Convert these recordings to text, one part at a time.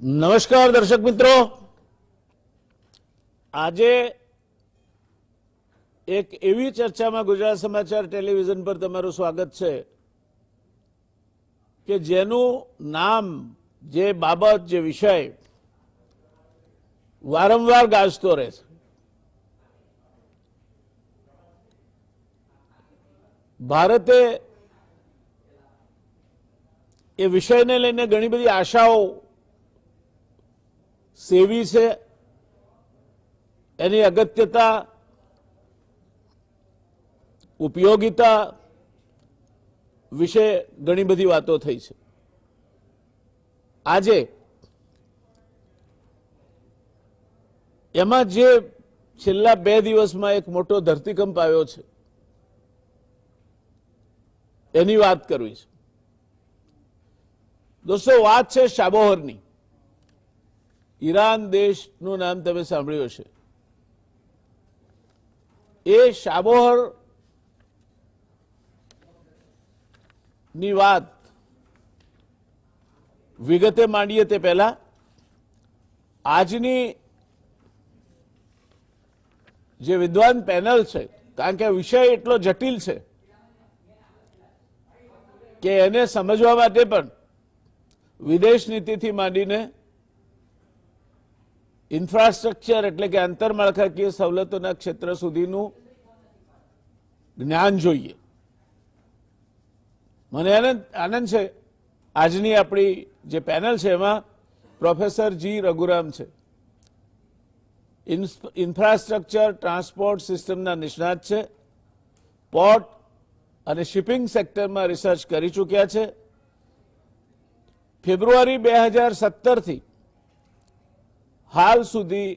નમસ્કાર દર્શક મિત્રો, આજે એક એવી ચર્ચામાં ગુજરાત સમાચાર ટેલિવિઝન પર તમારું સ્વાગત છે કે જેનું નામ, જે બાબત, જે વિષય વારંવાર ગાજતો રહે છે. ભારતે એ વિષયને લઈને ઘણી બધી આશાઓ સેવી છે. એની અગત્યતા, ઉપયોગિતા વિશે ઘણી બધી વાતો થઈ છે. આજે એમાં જે છેલ્લા 2 દિવસમાં એક મોટો ધરતીકંપ આવ્યો છે એની વાત કરવી છે. દોસ્તો, વાત છે શાબોહરની. ઈરાન દેશનું નામ તમે સાંભળ્યું હશે. એ શાબોહર ની વાત વિગતે માંડીએ તે પહેલા આજની જે વિદ્વાન પેનલ છે, કારણ કે વિષય એટલો જટિલ છે કે એને સમજવા માટે પણ વિદેશ નીતિથી માંડીને ઇન્ફ્રાસ્ટ્રક્ચર એટલે કે આંતરમાળખાકીય સવલતોના ક્ષેત્ર સુધીનું જ્ઞાન જોઈએ. મને આનંદ છે આજની આપણી જે પેનલ છે એમાં પ્રોફેસર જી રઘુરામ છે. ઇન્ફ્રાસ્ટ્રક્ચર ટ્રાન્સપોર્ટ સિસ્ટમના નિષ્ણાત છે. પોર્ટ અને શિપિંગ સેક્ટરમાં રિસર્ચ કરી ચૂક્યા છે. ફેબ્રુઆરી 2017થી હાલ સુધી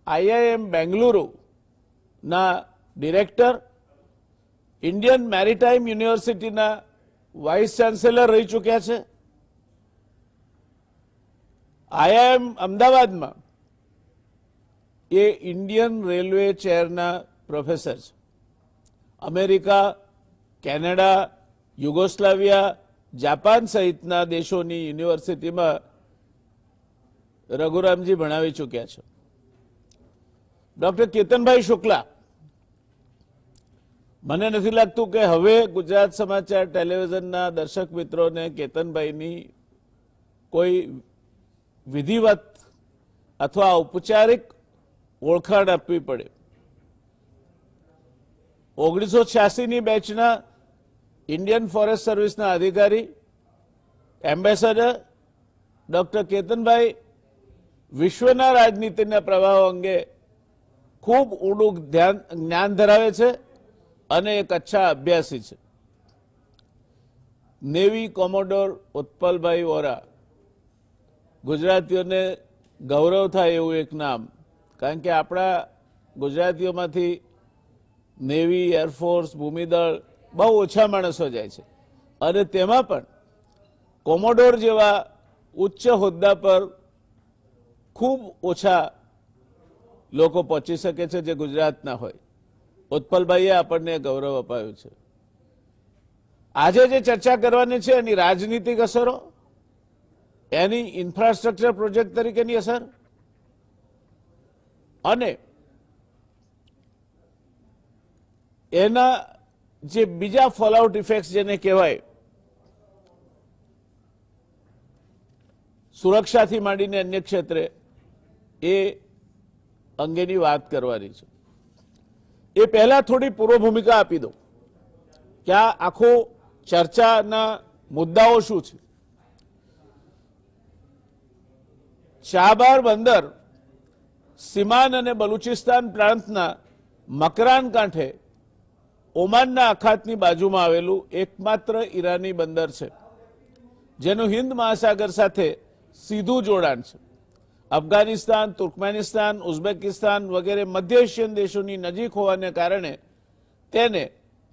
આઈઆઈએમ બેંગલુરુના ડિરેક્ટર, ઇન્ડિયન મેરીટાઈમ યુનિવર્સિટીના વાઇસ ચાન્સેલર રહી ચૂક્યા છે. આઈઆઈએમ અમદાવાદમાં એ ઇન્ડિયન રેલવે ચેરના પ્રોફેસર છે. અમેરિકા, કેનેડા, યુગોસ્લાવિયા, જાપાન સહિતના દેશોની યુનિવર્સિટીમાં રઘુરામજી ભણાવી ચૂક્યા છે. ડોક્ટર કેતનભાઈ શુક્લા, મને નથી લાગતું કે હવે ગુજરાત સમાચાર ટેલિવિઝનના દર્શક મિત્રોને કેતનભાઈની કોઈ વિધિવત અથવા ઔપચારિક ઓળખાણ આપવી પડે. 1986ની બેચના ઇન્ડિયન ફોરેસ્ટ સર્વિસના અધિકારી, એમ્બેસેડર ડોક્ટર કેતનભાઈ વિશ્વના રાજનીતિના પ્રવાહો અંગે ખૂબ ઊંડું જ્ઞાન ધરાવે છે અને એક અચ્છા અભ્યાસી છે. નેવી કોમોડોર ઉત્પલભાઈ વોરા, ગુજરાતીઓને ગૌરવ થાય એવું એક નામ, કારણ કે આપણા ગુજરાતીઓમાંથી નેવી, એરફોર્સ, ભૂમિદળ બહુ ઓછા માણસો જાય છે અને તેમાં પણ કોમોડોર જેવા ઉચ્ચ હોદ્દા પર ખૂબ ઓછા લોકો પહોંચી શકે છે જે ગુજરાતના હોય. ઉત્પલભાઈએ આપણને ગૌરવ અપાયું છે. આજે જે ચર્ચા કરવાની છે એની રાજનીતિક અસરો, એની ઇન્ફ્રાસ્ટ્રક્ચર પ્રોજેક્ટ તરીકેની અસર અને એના જે બીજા ફોલઆઉટ ઇફેક્ટ્સ જેને કહેવાય, સુરક્ષાથી માંડીને અન્ય ક્ષેત્રે, એ અંગેની વાત કરવાની છે. એ પહેલા થોડી પૂર્વ ભૂમિકા આપી દઉં કે આ આખો ચર્ચાના મુદ્દાઓ શું છે. શાહબાર બંદર સીમાન અને બલુચિસ્તાન પ્રાંતના મકરાન કાંઠે ઓમાનના અખાતની બાજુમાં આવેલું એકમાત્ર ઈરાની બંદર છે જેનું હિન્દ મહાસાગર સાથે સીધું જોડાણ છે. અફઘાનિસ્તાન, તુર્કમેનિસ્તાન, ઉઝબેકિસ્તાન વગેરે મધ્ય એશિયન દેશોની નજીક હોવાને કારણે તેને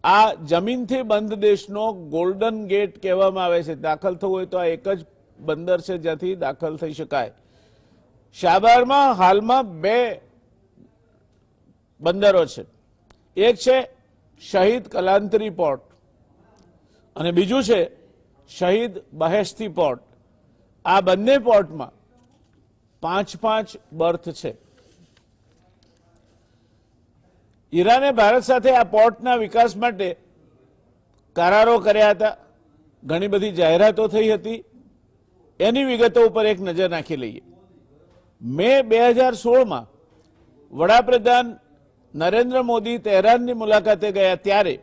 આ જમીનથી બંધ દેશનો ગોલ્ડન ગેટ કહેવામાં આવે છે. દાખલ થવું હોય તો આ એક જ બંદર છે જ્યાંથી દાખલ થઈ શકાય. શાહબારમાં હાલમાં 2 બંદરો છે. એક છે શહીદ કલાંતરી પોર્ટ અને બીજું છે શહીદ બહેશ્તી પોર્ટ. આ બંને પોર્ટમાં 5 બર્થ છે। ઈરાને ભારત સાથે આ પોર્ટના વિકાસ માટે કરારો કર્યા હતા, ઘણી બધી જાહેરાતો થઈ હતી। એની વિગતો ઉપર એક નજર નાખી લઈએ। મે 2016માં વડાપ્રધાન નરેન્દ્ર મોદી તેહરાનની મુલાકાતે ગયા ત્યારે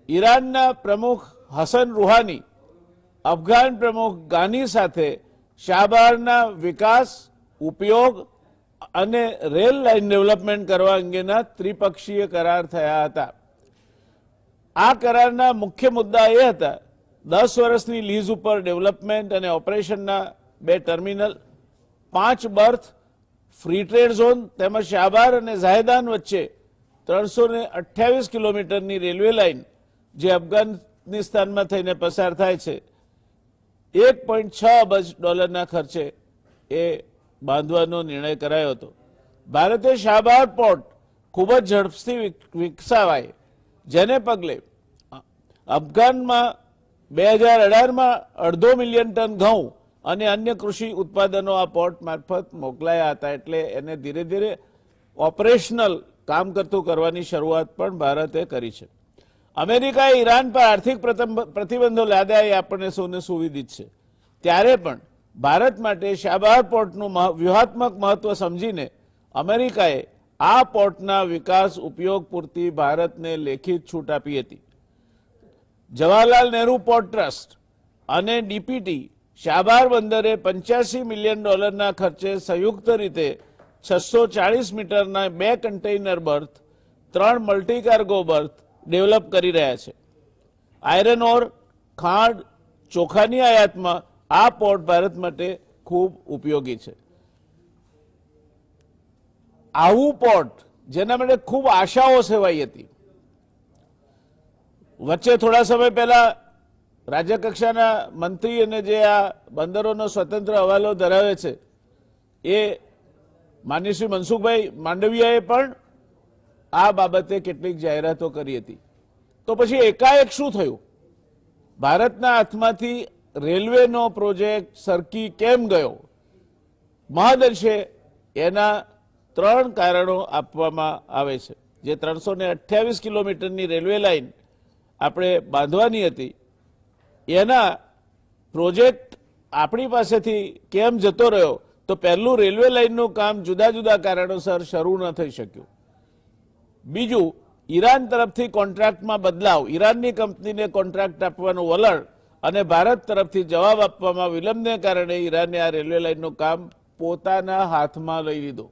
ઈરાનના પ્રમુખ હસન રૂહાની અફઘાન પ્રમુખ ગાની સાથે શાહબારના વિકાસ, ઉપયોગ અને રેલ લાઇન ડેવલપમેન્ટ કરવા અંગેના ત્રિપક્ષીય કરાર થયા હતા। આ કરારના મુખ્ય મુદ્દા એ હતા 10 વર્ષની લીઝ ઉપર ડેવલપમેન્ટ અને ઓપરેશનના 2 terminal, 5 berth, free trade zone તેમજ શાહબાર અને ઝાયદાન વચ્ચે 328 કિલોમીટરની રેલવે લાઇન જે અફઘાનિસ્તાનમાં થઈને પસાર થાય છે, 1.6 અબજ ડોલરના ખર્ચે એ બાંધવાનો નિર્ણય કરાયો હતો। ભારતે શાહબાર પોર્ટ ખૂબ જ ઝડપથી વિકસાવાય, જેને પગલે અફઘાનમાં 2018માં 2.5 મિલિયન ટન ઘઉં અને અન્ય કૃષિ ઉત્પાદનો આ પોર્ટ મારફત મોકલાયા હતા। એટલે એને ધીરે ધીરે ઓપરેશનલ કામ કરતું કરવાની શરૂઆત પણ ભારતે કરી છે। અમેરિકાએ ઈરાન પર આર્થિક પ્રતિબંધો લાદ્યા એ આપણને સૌને સુવિદિત છે। ત્યારે પણ ભારત માટે શાહબાર પોર્ટનું વ્યૂહાત્મક મહત્વ સમજીને અમેરિકાએ આ પોર્ટના વિકાસ ઉપયોગ પૂરતી ભારતને લેખિત છૂટ આપી હતી। જવાહરલાલ નહેરુ પોર્ટ ટ્રસ્ટ અને ડીપીટી શાહબાર બંદરે 85 મિલિયન ડોલરના ખર્ચે સંયુક્ત રીતે 640 મીટરના 2 container berth, 3 multi cargo berth develop કરી રહ્યા છે। આયરન ઓર, ખાંડ, ચોખાની આયાતમાં આ પોર્ટ ભારત માટે ખૂબ ઉપયોગી છે। આવું પોર્ટ જેના માટે ખૂબ આશાઓ સેવાઈ હતી। વચ્ચે થોડા સમય પહેલા રાજ્યકક્ષાના મંત્રી અને જે આ બંદરોનો સ્વતંત્ર હવાલો ધરાવે છે એ માનનીય શ્રી મનસુખભાઈ માંડવિયાએ પણ આ બાબતે કેટલીક જાહેરાતો કરી હતી। તો પછી એકાએક શું થયું? ભારતના હાથમાંથી રેલવેનો પ્રોજેક્ટ સરકી કેમ ગયો? મહદઅંશે એના 3 કારણો આપવામાં આવે છે। જે 328 કિલોમીટરની રેલવે લાઇન આપણે બાંધવાની હતી એના પ્રોજેક્ટ આપણી પાસેથી કેમ જતો રહ્યો? તો પહેલું, રેલવે લાઇનનું કામ જુદા જુદા કારણોસર શરૂ ન થઈ શક્યું। બીજું, ઈરાન તરફથી કોન્ટ્રાક્ટમાં બદલાવ, ઈરાનની કંપનીને કોન્ટ્રાક્ટ આપવાનું વલણ અને ભારત તરફથી જવાબ આપવામાં વિલંબને કારણે ઈરાને આ રેલવે લાઇનનું કામ પોતાના હાથમાં લઈ લીધું।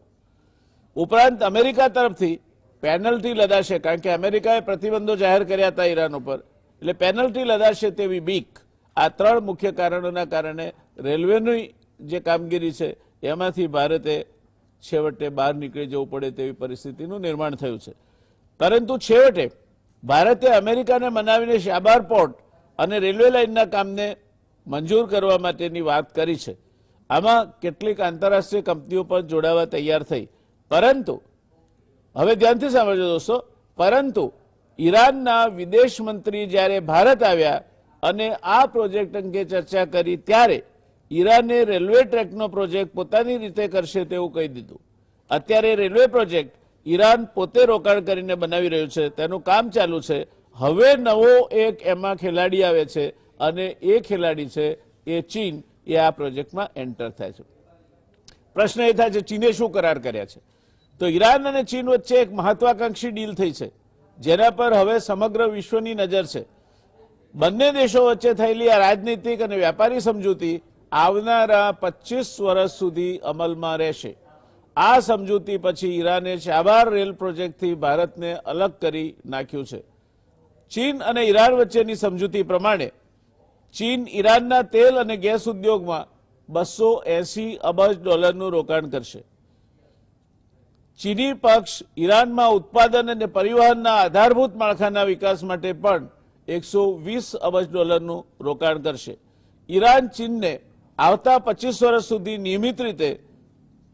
ઉપરાંત અમેરિકા તરફથી પેનલ્ટી લદાશે, કારણ કે અમેરિકાએ પ્રતિબંધો જાહેર કર્યા હતા ઈરાન ઉપર, એટલે પેનલ્ટી લદાશે તેવી બીક। આ 3 મુખ્ય કારણોના કારણે રેલવેની જે કામગીરી છે એમાંથી ભારતે છેવટે બહાર નીકળી જવું પડે તેવી પરિસ્થિતિનું નિર્માણ થયું છે। પરંતુ છેવટે ભારતે અમેરિકાને મનાવીને શાહબાર પોર્ટ અને રેલવે લાઇનના કામને મંજૂર કરવા માટેની વાત કરી છે। આમાં કેટલીક આંતરરાષ્ટ્રીય કંપનીઓ પણ જોડાવા તૈયાર થઈ, પરંતુ હવે ધ્યાનથી સાંભળજો દોસ્તો, પરંતુ ઈરાનના વિદેશ મંત્રી જ્યારે ભારત આવ્યા અને આ પ્રોજેક્ટ અંગે ચર્ચા કરી ત્યારે ઈરાને રેલવે ટ્રેકનો પ્રોજેક્ટ પોતાની રીતે કરશે તેવું કહી દીધું। અત્યારે રેલવે પ્રોજેક્ટ ઈરાન પોતે રોકાણ કરીને બનાવી રહ્યું છે, તેનું કામ ચાલુ છે। હવે નવો એક એમાં ખેલાડી આવે છે અને એ ખેલાડી છે એ ચીન, એ આ પ્રોજેક્ટમાં એન્ટર થાય છે। પ્રશ્ન એ થાય છે ચીને શું કરાર કર્યા છે? તો ઈરાન અને ચીન વચ્ચે એક મહત્વાકાંક્ષી ડીલ થઈ છે, જેના પર હવે સમગ્ર વિશ્વની નજર છે। બંને દેશો વચ્ચે થયેલી આ રાજનીતિક અને વ્યાપારી સમજૂતી આવનારા 25 વર્ષ સુધી અમલમાં રહેશે। આ સમજૂતી પછી ઈરાને શાહબાર રેલ પ્રોજેક્ટથી ભારતને અલગ કરી નાખ્યું છે। ચીન અને ઈરાન વચ્ચેની સમજૂતી પ્રમાણે ચીન ઈરાનના તેલ અને ગેસ ઉદ્યોગમાં 280 અબજ ડોલરનું રોકાણ કરશે। ચીની પક્ષ ઈરાનમાં ઉત્પાદન અને પરિવહનના આધારભૂત માળખાના વિકાસ માટે પણ 120 અબજ ડોલરનું રોકાણ કરશે। ઈરાન ચીનને આવતા 25 વર્ષ સુધી નિયમિત રીતે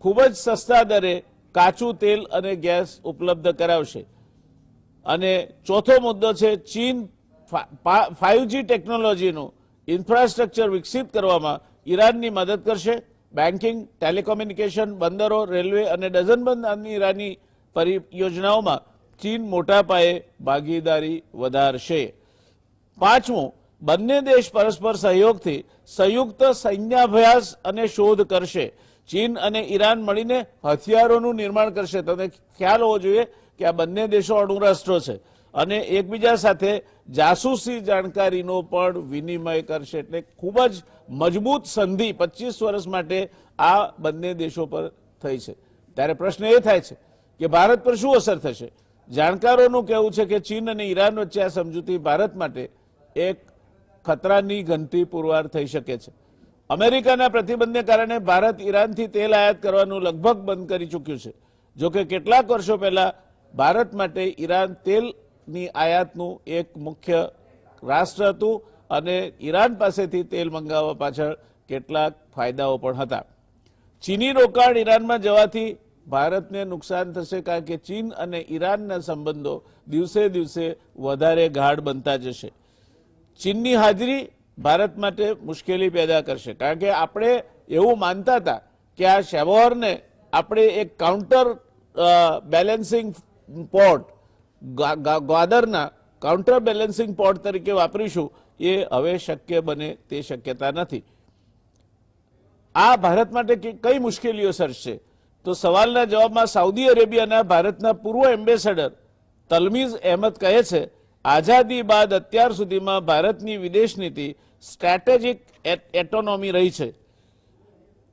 ખૂબ જ સસ્તા દરે કાચું તેલ અને ગેસ ઉપલબ્ધ કરાવશે। અને ચોથો મુદ્દો છે ચીન 5G ટેકનોલોજીનું ઇન્ફ્રાસ્ટ્રક્ચર વિકસિત કરવામાં ઈરાનની મદદ કરશે બેન્કિંગ, ટેલિકોમ્યુનિકેશન, બંદરો, રેલવે અને ડઝનબંધ અન્ય ઈરાની પરિયોજનાઓમાં ચીન મોટા પાયે ભાગીદારી વધારશે. પાંચમું, બંને દેશ પરસ્પર સહયોગથી સંયુક્ત સૈન્યાભ્યાસ અને શોધ કરશે. ચીન અને ઈરાન મળીને હથિયારોનું નિર્માણ કરશે. તમને ખ્યાલ હોવો જોઈએ કે આ બંને દેશો અણુ રાષ્ટ્રો છે અને એકબીજા સાથે જાસૂસી જાણકારીનો પણ વિનિમય કરશે. એટલે ખૂબ જ મજબૂત સંધિ 25 વર્ષ માટે આ બંને દેશો પર થઈ છે. ત્યારે પ્રશ્ન એ થાય છે કે ભારત પર શું અસર થશે? જાણકારોનું કહેવું છે કે ચીન અને ઈરાન વચ્ચે આ સમજૂતી ભારત માટે એક ખતરાની ઘંટી પુરવાર થઈ શકે છે. અમેરિકાના પ્રતિબંધને કારણે ભારત ઈરાનથી તેલ આયાત કરવાનું લગભગ બંધ કરી ચૂક્યું છે. જોકે કેટલાક વર્ષો પહેલા ભારત માટે ઈરાન તેલની આયાતનું એક મુખ્ય રાષ્ટ્ર હતું અને ઈરાન પાસેથી તેલ મંગાવવા પાછળ કેટલાક ફાયદાઓ પણ હતા. ચીની રોકાણ ઈરાનમાં જવાથી ભારતને નુકસાન થશે, કારણ કે ચીન અને ઈરાનના સંબંધો દિવસે દિવસે વધારે ગાઢ બનતા જશે. ચીનની હાજરી ભારત માટે મુશ્કેલી પેદા કરશે, કારણ કે આપણે એવું માનતા હતા કે આ શેબોરને આપણે એક કાઉન્ટર બેલેન્સિંગ પોર્ટ, ગ્વાદરના કાઉન્ટર બેલેન્સિંગ પોર્ટ તરીકે વાપરીશું, એ હવે શક્ય બને તે શક્યતા નથી. આ ભારત માટે કઈ મુશ્કેલીઓ સર્જશે? તો સવાલના જવાબમાં સાઉદી અરેબિયાના ભારતના પૂર્વ એમ્બેસેડર તલમીઝ અહેમદ કહે છે, આઝાદી બાદ અત્યાર સુધીમાં ભારતની વિદેશ નીતિ સ્ટ્રેટેજિક એટોનોમી રહી છે.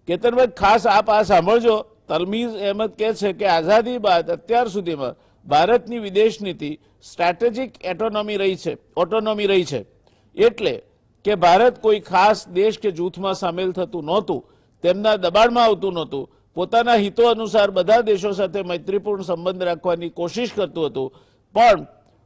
કેતનભાઈ, ખાસ આપ આ સાંભળજો. તલમીઝ અહેમદ કહે છે કે આઝાદી બાદ અત્યાર સુધીમાં ભારતની વિદેશ નીતિ સ્ટ્રેટેજિક ઓટોનોમી રહી છે. એટલે કે ભારત કોઈ ખાસ દેશ કે જૂથમાં સામેલ થતું નહોતું, તેમના દબાણમાં આવતું નહોતું, પોતાના હિતો અનુસાર બધા દેશો સાથે મૈત્રીપૂર્ણ સંબંધ રાખવાની કોશિશ કરતું હતું. પણ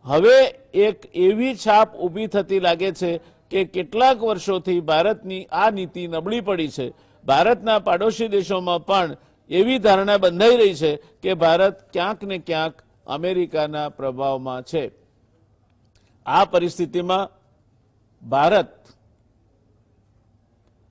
હવે એક એવી છાપ ઊભી થતી લાગે છે કે કેટલાક વર્ષોથી ભારતની આ નીતિ નબળી પડી છે. ભારતના પાડોશી દેશોમાં પણ એવી ધારણા બંધાઈ રહી છે કે ભારત ક્યાંક ને ક્યાંક અમેરિકાના પ્રભાવમાં છે. આ પરિસ્થિતિમાં ભારત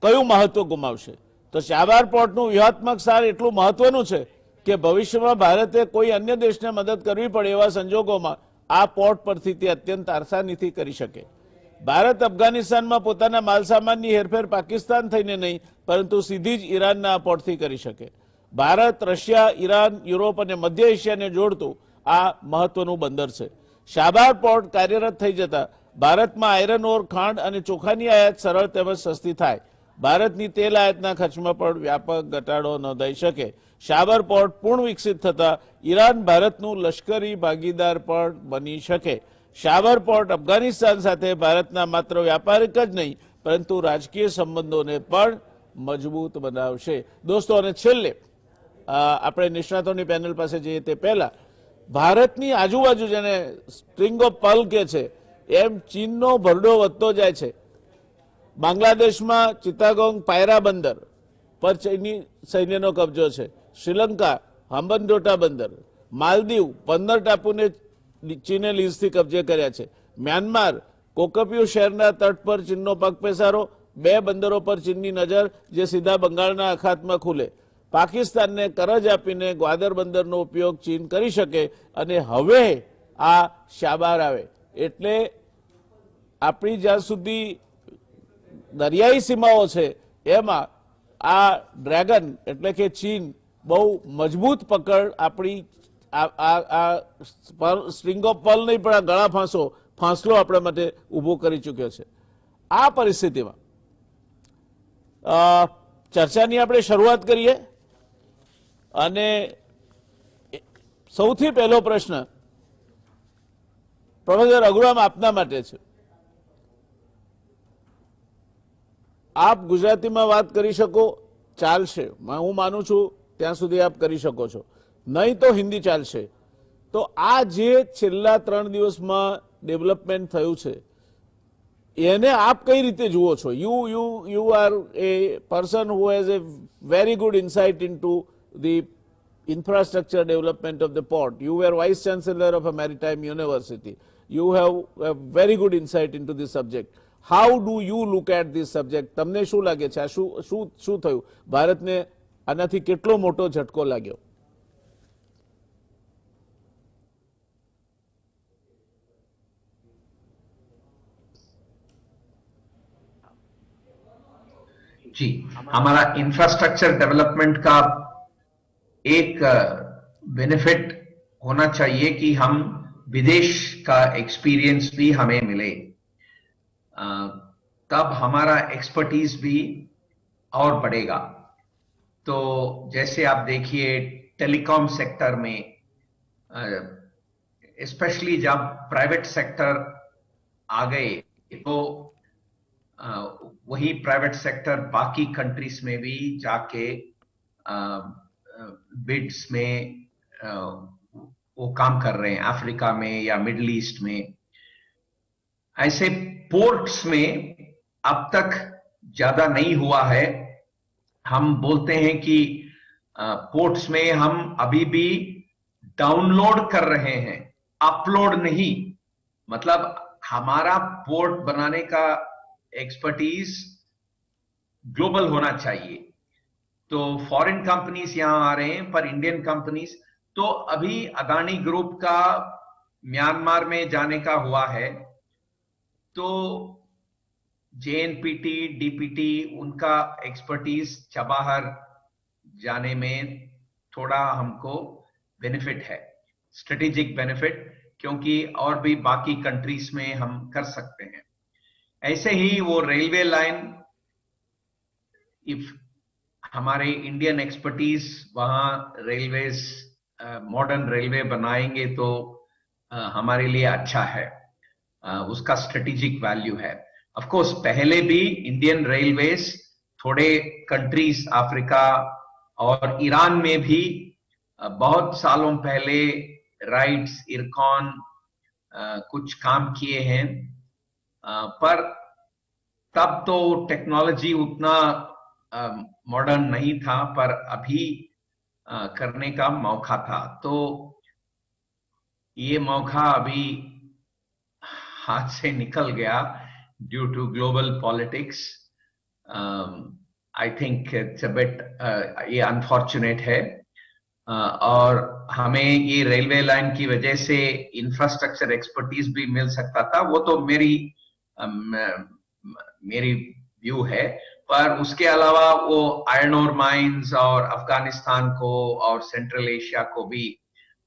કયું મહત્વ ગુમાવશે? તો ચાબાર પોર્ટનું વ્યૂહાત્મક સાર એટલું મહત્વનું છે કે ભવિષ્યમાં ભારતે કોઈ અન્ય દેશને મદદ કરવી પડે એવા સંજોગોમાં આ પોર્ટ પરથી તે અત્યંત આસાનીથી કરી શકે. ભારત અફઘાનિસ્તાનમાં પોતાના માલસામાનની હેરફેર પાકિસ્તાન થઈને નહીં, પરંતુ સીધી જ ઈરાનના આ પોર્ટથી કરી શકે. ભારત, રશિયા, ઈરાન, યુરોપ અને મધ્ય એશિયાને જોડતું આ મહત્વનું બંદર છે. શાબાર પોર્ટ કાર્યરત થઈ જતા ભારતમાં આયરન ઓર, ખાંડ અને ચોખાની આયાત સરળ તેમજ સસ્તી થાય. ભારતની તેલ આયાતના ખર્ચમાં પણ વ્યાપક ઘટાડો નોંધાઈ શકે. શાબર પોર્ટ પૂર્ણ વિકસિત થતા ઈરાન ભારતનું લશ્કરી ભાગીદાર પણ બની શકે. શાબર પોર્ટ અફઘાનિસ્તાન સાથે ભારતના માત્ર વ્યાપારિક જ નહીં, પરંતુ રાજકીય સંબંધોને પણ મજબૂત બનાવશે. દોસ્તો, અને છેલ્લે આપણે નિષ્ણાતોની પેનલ પાસે જઈએ તે પહેલા ભારતની આજુબાજુ, જેને સ્ટ્રિંગ ઓફ પર્લ કે છે, એમ ચીનનો ભરડો વધતો જાય છે. બાંગ્લાદેશમાં ચિત્તાગોંગ પાયરા બંદર પર ચીની સૈન્યનો કબજો છે. શ્રીલંકા હમ્બનટોટા બંદર, માલદીવ 15 ટાપુને ચીને લીઝથી કબજે કર્યા છે. મ્યાનમાર કોકપિયું શહેરના તટ પર ચીનનો પગપેસારો, 2 બંદરો પર ચીનની નજર જે સીધા બંગાળના અખાતમાં ખુલે. પાકિસ્તાનને કરજ આપીને ગ્વાદર બંદરનો ઉપયોગ ચીન કરી શકે અને હવે આ શાબાર આવે એટલે આપણી જ્યાં સુધી દરિયાઈ સીમાઓ છે એમાં આ ડ્રેગન એટલે કે ચીન બહુ મજબૂત પકડ આપણી સ્ટ્રિંગ ઓફ પર્લ નહીં પણ આ ગળા ફાંસલો આપણા માટે ઊભો કરી ચૂક્યો છે. આ પરિસ્થિતિમાં ચર્ચાની આપણે શરૂઆત કરીએ અને સૌથી પહેલો પ્રશ્ન પ્રોફેસર રઘુરામ આપના માટે છે. આપ ગુજરાતીમાં વાત કરી શકો, ચાલશે, હું માનું છું ત્યાં સુધી આપ કરી શકો છો, નહીં તો હિન્દી ચાલશે. તો આ જે છેલ્લા 3 દિવસમાં ડેવલપમેન્ટ થયું છે એને આપ કઈ રીતે જુઓ છો? You are A person who has a very good insight into the infrastructure development of the port. You were Vice Chancellor of a maritime university. You have a very good insight into this subject. How do you look at this subject? તમને શું લાગે છે, આ શું થયું? ભારતને આનાથી કેટલો મોટો ઝટકો લાગ્યો? जी, हमारा इंफ्रास्ट्रक्चर डेवलपमेंट का एक बेनिफिट होना चाहिए कि हम विदेश का एक्सपीरियंस भी हमें मिले, तब हमारा एक्सपर्टीज भी और बढ़ेगा। तो जैसे आप देखिए टेलीकॉम सेक्टर में, स्पेशली जब प्राइवेट सेक्टर आ गए तो वही प्राइवेट सेक्टर बाकी कंट्रीज में भी जाके बिड्स में वो काम कर रहे हैं, अफ्रीका में या मिडिल ईस्ट में। ऐसे पोर्ट्स में अब तक ज्यादा नहीं हुआ है। हम बोलते हैं कि पोर्ट्स में हम अभी भी डाउनलोड कर रहे हैं, अपलोड नहीं। मतलब हमारा पोर्ट बनाने का एक्सपर्टीज ग्लोबल होना चाहिए। तो फॉरेन कंपनीज यहां आ रहे हैं, पर इंडियन कंपनीज, तो अभी अदानी ग्रुप का म्यांमार में जाने का हुआ है, तो जेएनपीटी, डीपीटी, उनका एक्सपर्टीज चबाहर जाने में थोड़ा हमको बेनिफिट है, स्ट्रेटेजिक बेनिफिट, क्योंकि और भी बाकी कंट्रीज में हम कर सकते हैं। ऐसे ही वो रेलवे लाइन, इफ हमारे इंडियन एक्सपर्टीज वहां रेलवेज, मॉडर्न रेलवे बनाएंगे तो हमारे लिए अच्छा है, उसका स्ट्रेटेजिक वैल्यू है। ऑफ कोर्स पहले भी इंडियन रेलवेज थोड़े कंट्रीज, अफ्रीका और ईरान में भी बहुत सालों पहले राइट्स, इरकॉन कुछ काम किए हैं, पर तब तो टेक्नोलॉजी उतना मॉडर्न नहीं था, पर अभी करने का मौका था। तो ये मौका अभी हाथ से निकल गया due to global politics. I think it's a bit, ये अनफॉर्चुनेट है। और हमें ये रेलवे लाइन की वजह से इंफ्रास्ट्रक्चर एक्सपर्टीज भी मिल सकता था, वो तो मेरी व्यू है। पर उसके अलावा वो आयरन ओर माइंस और अफगानिस्तान को और सेंट्रल एशिया को भी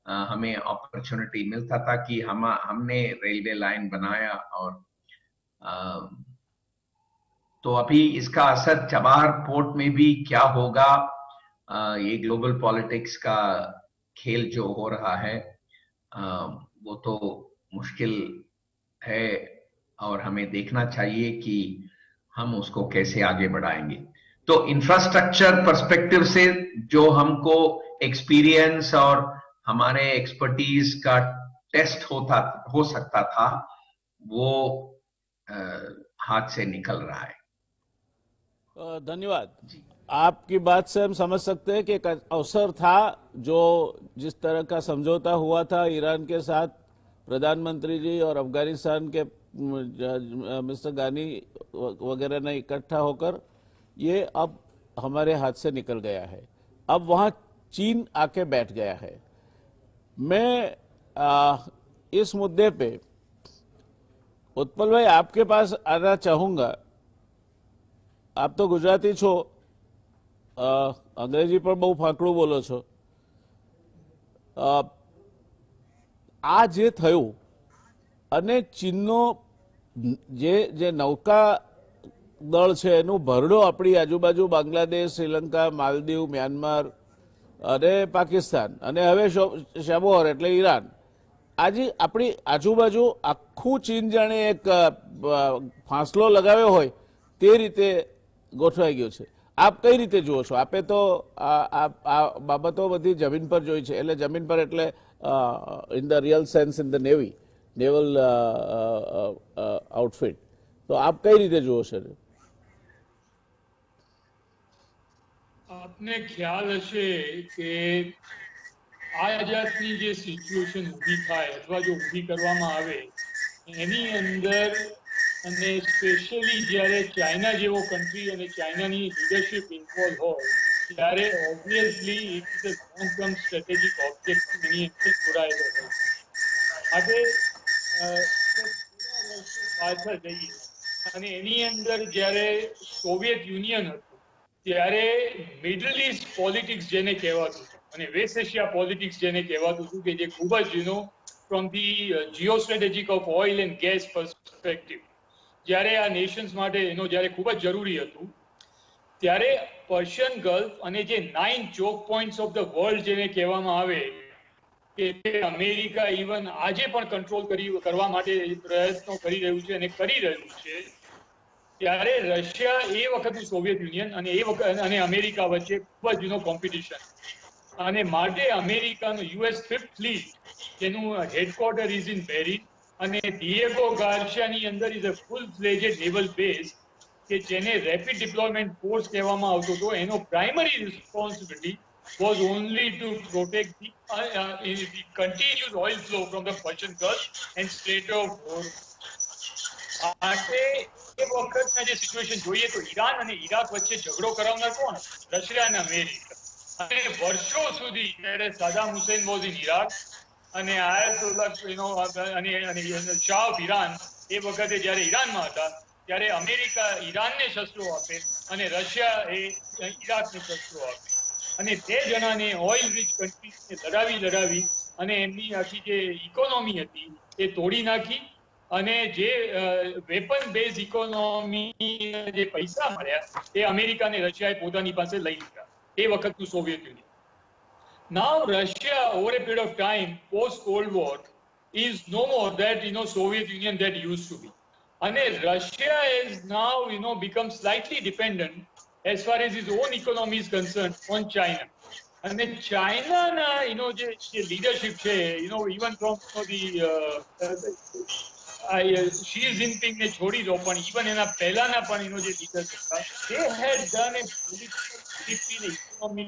हमें अपॉर्चुनिटी मिलता था कि हमने रेलवे लाइन बनाया। और तो अभी इसका असर चबाहर पोर्ट में भी क्या होगा, ये ग्लोबल पॉलिटिक्स का खेल जो हो रहा है वो तो मुश्किल है, और हमें देखना चाहिए कि हम उसको कैसे आगे बढ़ाएंगे। तो इंफ्रास्ट्रक्चर पर्सपेक्टिव से जो हमको एक्सपीरियंस और हमारे एक्सपर्टीज का टेस्ट हो सकता था, वो हाथ से निकल रहा है। धन्यवाद। आपकी बात से हम समझ सकते हैं कि एक अवसर था, जो जिस तरह का समझौता हुआ था ईरान के साथ, प्रधानमंत्री जी और अफगानिस्तान के मिस्टर गानी वगैरह ने इकट्ठा होकर, ये अब हमारे हाथ से निकल गया है। अब वहां चीन आके बैठ गया है। मैं इस मुद्दे पे उत्पल भाई आपके पास आना चाहूंगा। आप तो गुजराती छो, अंग्रेजी पर बहु फाकड़ू बोलो छो। आ जे थयुं अने चीननो जे नौका दल छे एनु भरडो अपनी आजूबाजू बांग्लादेश, श्रीलंका, मालदीव, म्यांमार अने पाकिस्तान अने हवे शाबोहर एटले ईरान, आज अपनी आजूबाजू आखू चीन जाने एक फांसलो लगाव्यो होय ते रीते गोठवाई गयो छे। आप कई रीते जुओ छो? आपे तो आ बाबतो बधी जमीन पर जोई छे, એટલે જમીન પર એટલે in the real sense in the navy, naval outfit, तो आप कई रीते जुओ छो? आपने ख्याल हशे के आ जातनी जे सिच्युएशन ઊભી થાય અથવા જો ઊભી કરવામાં આવે એની અંદર અને સ્પેશિયલી જ્યારે ચાઇના જેવો કન્ટ્રી અને ચાઇનાની લીડરશિપ ઇન્વોલ્વ હોય ત્યારે obviously it is a long term strategic objective એની અંદર જોડાયેલો હોય માટે પાછળ જઈએ અને એની અંદર જ્યારે સોવિયત યુનિયન હતું ત્યારે મિડલ ઇસ્ટ પોલિટિક્સ જેને કહેવાતું અને વેસ્ટ એશિયા પોલિટિક્સ જેને કહેવાતું હતું કે જે ખૂબ જ from the geostrategic of oil and gas perspective જ્યારે આ નેશન્સ માટે જ્યારે ખૂબ જ જરૂરી હતું ત્યારે પર્શિયન ગલ્ફ અને જે 9 ચોક પોઈન્ટ્સ ઓફ ધ વર્લ્ડ જેને કહેવામાં આવે કે અમેરિકા ઇવન આજે પણ કંટ્રોલ કરવા માટે પ્રયત્નો કરી રહ્યું છે અને કરી રહ્યું છે ત્યારે રશિયા એ વખતનું સોવિયત યુનિયન અને એ વખત અને અમેરિકા વચ્ચે ખૂબ જ કોમ્પિટિશન અને માટે અમેરિકાનું યુએસ 5th ફ્લીટ જેનું હેડક્વાર્ટર ઇઝ ઇન પેરિસ અને ડિએગો ગાર્સિયાની અંદર is a full fledged naval base કે જેને રેપિડ ડિપ્લોયમેન્ટ ફોર્સ કહેવામાં આવતો હતો એનો primary responsibility was only to protect the continuous oil flow from the Persian Gulf and Strait of Hormuz. માટે એ વખતના જે સિચ્યુએશન જોઈએ તો ઈરાન અને ઇરાક વચ્ચે ઝઘડો કરાવનાર કોણ રશિયા અને અમેરિકા અને વર્ષો સુધી ત્યારે Saddam Hussein was in Iraq અને આયતુલ્લાહ અને શાહ ઓફ ઈરાન એ વખતે જ્યારે ઈરાનમાં હતા ત્યારે અમેરિકા ઈરાનને શસ્ત્રો આપે અને રશિયા એ ઇરાકને શસ્ત્રો આપે અને તે જણાને ઓઇલ રીચ કન્ટ્રીઝને લડાવી અને એમની આખી જે ઇકોનોમી હતી એ તોડી નાખી અને જે વેપન બેઝ ઇકોનોમી જે પૈસા મળ્યા એ અમેરિકા અને રશિયાએ પોતાની પાસે લઈ લીધા એ વખતનું Soviet Union. Now Russia over a period of time post Cold War is no more that Soviet Union that used to be. And Russia is now become slightly dependent as far as his own economy is concerned on China. And then China જે leadership છે even from the Xi Jinping ને છોડી દો પણ even એના પહેલાના પણ જે leaders હતા they had done a political economy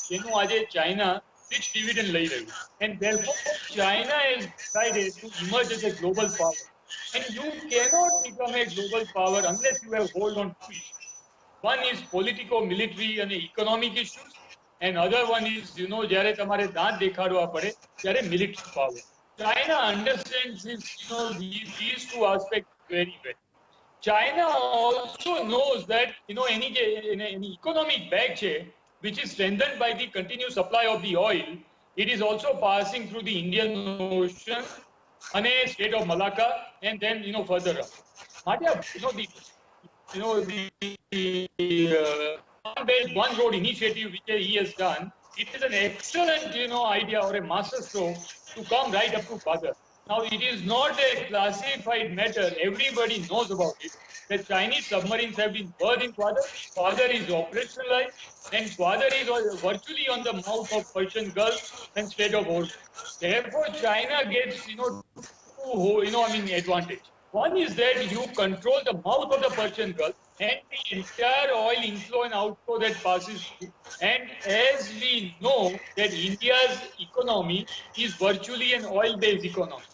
જેનું આજે ચાઇના rich dividend લઈ રહ્યું and therefore China has decided to emerge as a global power and you cannot become a global power unless you have hold on two issues. One is politico-military and economic issues and other one is જ્યારે તમારે દાંત દેખાડવા પડે ત્યારે military power. China understands these two aspects very well. China also knows that any economic bag which is strengthened by the continuous supply of the oil, it is also passing through the Indian Ocean and a state of Malacca and then further up. One road initiative which he has done, it is an excellent idea or a masterstroke to come right up to Father. Now it is not a classified matter, everybody knows about it. The Chinese submarines have been berthed in Father. Father is operationalized and Father is virtually on the mouth of Persian Gulf and Strait of Hormuz. Therefore China gets advantage. One is that you control the mouth of the Persian Gulf and the entire oil inflow and outflow that passes through. And as we know that India's economy is virtually an oil-based economy.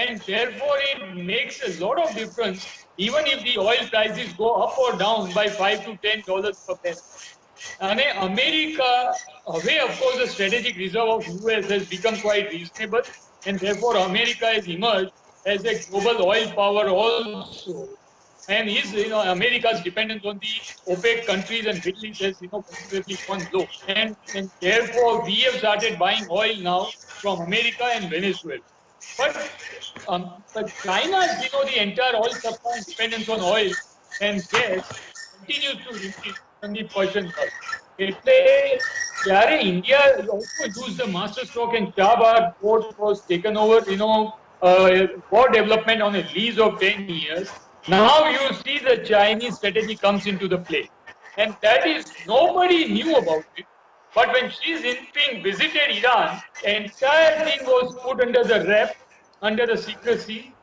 And therefore it makes a lot of difference even if the oil prices go up or down by $5 to $10 per barrel. And America, of course, the strategic reserve of US has become quite reasonable and therefore America has emerged as a global oil power also. And America's dependence on the OPEC countries and Middle East has considerably gone low. And therefore we have started buying oil now from America and Venezuela. But China's the entire oil supply and dependence on oil and gas continues to increase on the Persian Gulf. India also used the masterstroke and Chabahar port was taken over for development on a lease of 10 years. Now you see the Chinese strategy comes into the play. And that is, nobody knew about it. But when Xi Jinping visited Iran, the entire thing was put under the wrap, under the secrecy,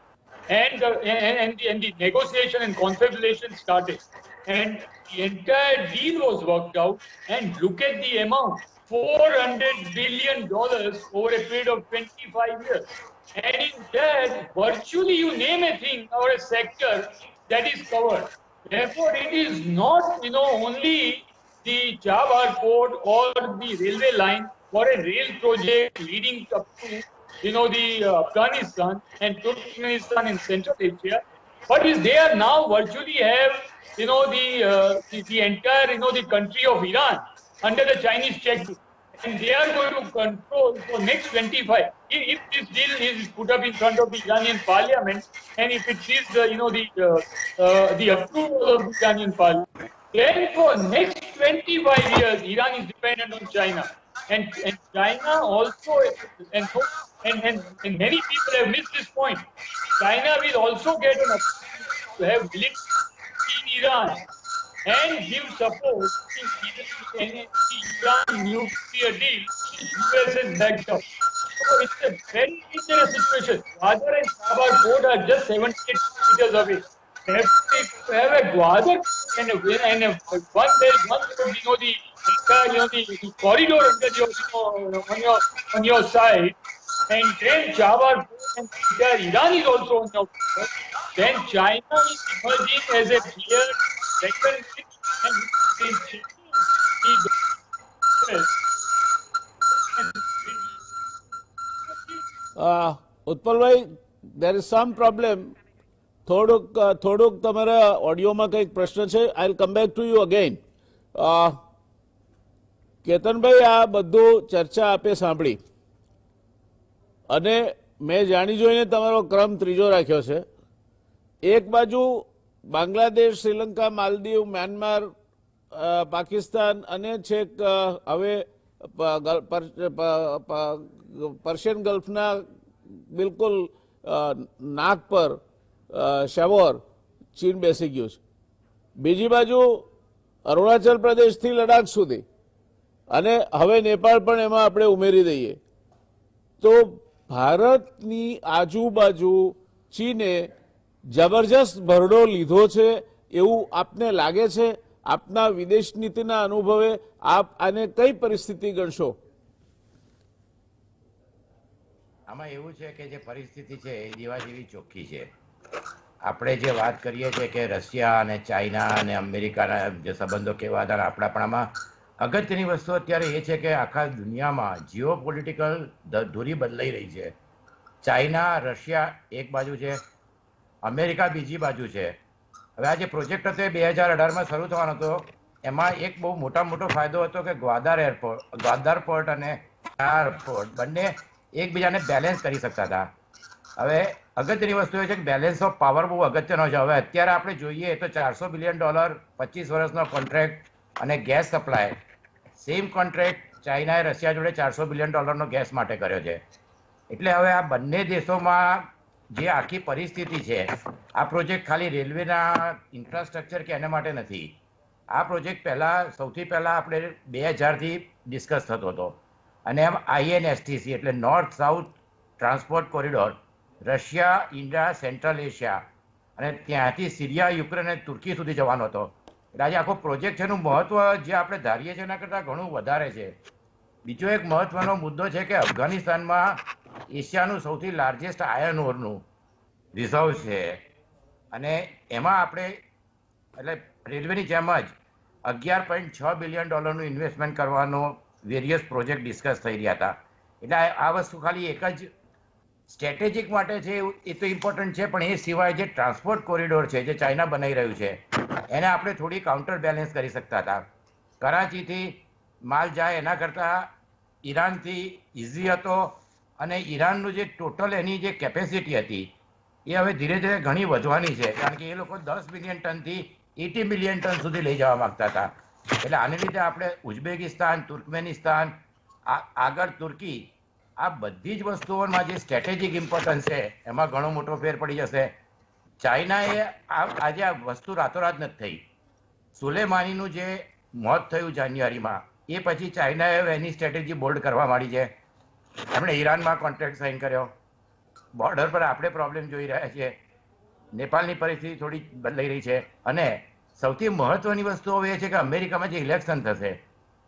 and the negotiation and confabulation started. And the entire deal was worked out. And look at the amount, $400 billion over a period of 25 years. And in that, virtually you name a thing or a sector, that is covered. Therefore, it is not, only the Chabahar port or the railway line or a rail project leading up to, the Afghanistan and Turkmenistan in Central Asia, but is they are now virtually have, the entire, the country of Iran under the Chinese checkbook. And they are going to control for next 25. If this deal is put up in front of the Iranian parliament, and if it sees the approval of the Iranian parliament, then for next 25 years, Iran is dependent on China, and China also, and many people have missed this point. China will also get an opportunity to have military in Iran and give support to the Iran nuclear deal. US is backed up. So it's a very dangerous situation. Gwadar and Chabahar port are just 78 meters away. They have a Gwadar and one there is one the entire the corridor under on your side, and then Chabahar port and entire Iran is also on your side. Then China is emerging as a clear second ઉત્પલભાઈ, there is some problem. થોડુંક તમારા ઓડિયોમાં કંઈક પ્રશ્ન છે. I'll come back to you again. કેતનભાઈ, આ બધું ચર્ચા આપે સાંભળી અને મેં જાણી જોઈને તમારો ક્રમ ત્રીજો રાખ્યો છે. એક બાજુ બાંગ્લાદેશ, શ્રીલંકા, માલદીવ, મ્યાનમાર, પાકિસ્તાન અને છેક હવે પર્શિયન ગલ્ફના બિલકુલ નાક પર શેવોર ચીન બેસી ગયું છે. બીજી બાજુ અરુણાચલ પ્રદેશથી લડાખ સુધી અને હવે નેપાળ પણ એમાં આપણે ઉમેરી દઈએ તો ભારતની આજુબાજુ ચીને જબરજસ્ત ભરડો લીધો છે એવું આપને લાગે છે? આપના વિદેશ નીતિના અનુભવે આપ આને કઈ પરિસ્થિતિ ગણશો? આમાં એવું છે કે જે પરિસ્થિતિ છે એ દીવા જેવી ચોખ્ખી છે. આપણે જે વાત કરીએ છીએ કે રશિયા અને ચાઇના અને અમેરિકાના જે સંબંધો કેવા હતા, આપણા પણ આમાં અગત્યની વસ્તુ અત્યારે એ છે કે આખા દુનિયામાં જીઓ પોલિટિકલ ધુરી બદલાઈ રહી છે. ચાઇના, રશિયા એક બાજુ છે, અમેરિકા બીજી બાજુ છે. હવે આ જે પ્રોજેક્ટ હતો એ 2018માં શરૂ થવાનો હતો. એમાં એક બહુ મોટો ફાયદો હતો કે ગ્વાદાર પોર્ટ અને પોર્ટ બંને એકબીજાને બેલેન્સ કરી શકતા હતા. હવે અગત્યની વસ્તુ એ છે કે બેલેન્સ ઓફ પાવર બહુ અગત્યનો છે. હવે અત્યારે આપણે જોઈએ તો $400 બિલિયન 25 વર્ષનો કોન્ટ્રાક્ટ અને ગેસ સપ્લાય, સેમ કોન્ટ્રાક્ટ ચાઇનાએ રશિયા જોડે $400 બિલિયન ગેસ માટે કર્યો છે. એટલે હવે આ બંને દેશોમાં જે આખી પરિસ્થિતિ છે, આ પ્રોજેક્ટ ખાલી રેલવેના ઇન્ફ્રાસ્ટ્રક્ચર કે એના માટે નથી. આ પ્રોજેક્ટ સૌથી પહેલા આપણે 2000થી ડિસ્કસ થતો હતો અને એમ INSTC એટલે north south transport corridor, Russia, India, central Asia અને ત્યાંથી સિરિયા, યુક્રેન અને તુર્કી સુધી જવાનો હતો. એટલે આજે આખો પ્રોજેક્ટ છે એનું મહત્વ જે આપણે ધારીએ છીએ એના કરતાં ઘણું વધારે છે. બીજો એક મહત્વનો મુદ્દો છે કે અફઘાનિસ્તાનમાં એશિયાનું સૌથી લાર્જેસ્ટ આયર્ન ઓરનું રિઝર્વ છે અને એમાં આપણે એટલે રેલવેની જેમ જ $11.6 બિલિયન ઇન્વેસ્ટમેન્ટ કરવાનો વેરિયસ પ્રોજેક્ટ ડિસ્કસ થઈ રહ્યા હતા. એટલે આ વસ્તુ ખાલી એક જ સ્ટ્રેટેજિક માટે છે એ તો ઇમ્પોર્ટન્ટ છે, પણ એ સિવાય જે ટ્રાન્સપોર્ટ કોરિડોર છે જે ચાઇના બનાવી રહ્યું છે એને આપણે થોડી કાઉન્ટર બેલેન્સ કરી શકતા હતા. કરાચીથી માલ જાય એના કરતાં ઈરાનથી ઇઝી હતો અને ઈરાનનું જે ટોટલ એની જે કેપેસિટી હતી એ હવે ધીરે ધીરે ઘણી વધવાની છે, કારણ કે એ લોકો 10 બિલિયન ટનથી 80 બિલિયન ટન સુધી લઈ જવા માંગતા હતા. એટલે આને લીધે આપણે ઉઝબેકિસ્તાન, તુર્કમેનિસ્તાન, આગળ તુર્કી, આ બધી જ વસ્તુઓમાં જે સ્ટ્રેટેજિક ઇમ્પોર્ટન્સ છે એમાં ઘણો મોટો ફેર પડી જશે. ચાઇનાએ આજે આ વસ્તુ રાતોરાત નથી થઈ. સુલેમાનીનું જે મોત થયું જાન્યુઆરીમાં એ પછી ચાઇનાએ એની સ્ટ્રેટેજી બોલ્ડ કરવા માંડી છે. એમણે ઈરાનમાં કોન્ટ્રાક્ટ સાઇન કર્યો. બોર્ડર પર આપણે પ્રોબ્લેમ જોઈ રહ્યા છીએ. નેપાળની પરિસ્થિતિ થોડી બદલાઈ રહી છે અને સૌથી મહત્વની વસ્તુ હવે એ છે કે અમેરિકામાં જે ઇલેક્શન થશે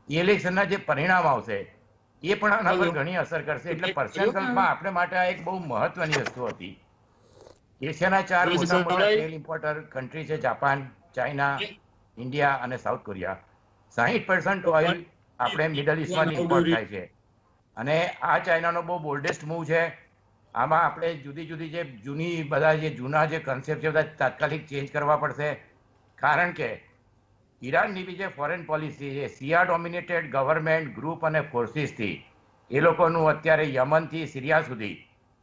એ ઇલેક્શનના જે પરિણામ આવશે એ પણ આના પર ઘણી અસર કરશે. એટલે પર્શિયન ગલ્ફમાં આપણે માટે આ એક બહુ મહત્વની વસ્તુ હતી. એશિયાના 4 રોજ મોટા મોટા ગણાય. તેલ ઇમ્પોર્ટર કન્ટ્રી છે જાપાન, ચાઇના, ઇન્ડિયા અને સાઉથ કોરિયા. 60% ઓઇલ આપણે મિડલ ઇસ્ટમાંથી ઇમ્પોર્ટ થાય છે. અને આ ચાઇનાનો બહુ બોલ્ડેસ્ટ મૂવ છે. આમાં આપણે જુદી જુદી જે જૂની બધા જે જૂના જે કન્સેપ્ટ છે બધા તાત્કાલિક ચેન્જ કરવા પડશે. કારણ કે ઈરાનની બી જે ફોરેન પોલિસી છે શિયા ડોમિનેટેડ ગવર્મેન્ટ ગ્રુપ અને ફોર્સિસથી એ લોકોનું અત્યારે યમનથી સિરિયા સુધી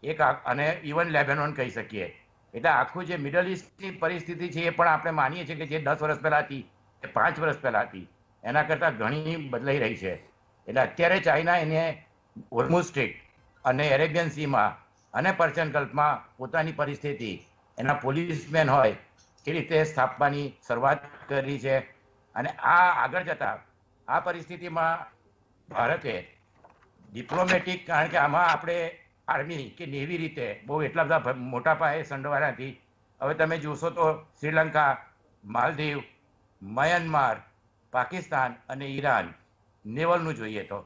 એક અને ઇવન લેબેનોન કહી શકીએ. એટલે આખું જે મિડલ ઇસ્ટની પરિસ્થિતિ છે એ પણ આપણે માનીએ છીએ કે જે 10 વર્ષ પહેલા હતી એ 5 વર્ષ પહેલા હતી એના કરતાં ઘણી બદલાઈ રહી છે. એટલે અત્યારે ચાઇના એને હોર્મુઝ સ્ટ્રેટ અને એરેબિયન સીમાં અને પર્શિયન ગલ્ફમાં પોતાની પરિસ્થિતિ એના પોલીસમેન હોય એ રીતે સ્થાપવાની શરૂઆત કરી છે. અને આ આગળ જતા આ પરિસ્થિતિમાં ભારતે ડિપ્લોમેટિક, કારણ કે આમાં આપણે આર્મી કે નેવી રીતે બહુ એટલા બધા મોટા પાયે સંડોવાયા નથી. હવે તમે જોશો તો શ્રીલંકા, માલદીવ, મ્યાનમાર, પાકિસ્તાન અને ઈરાન નેવલનું જોઈએ તો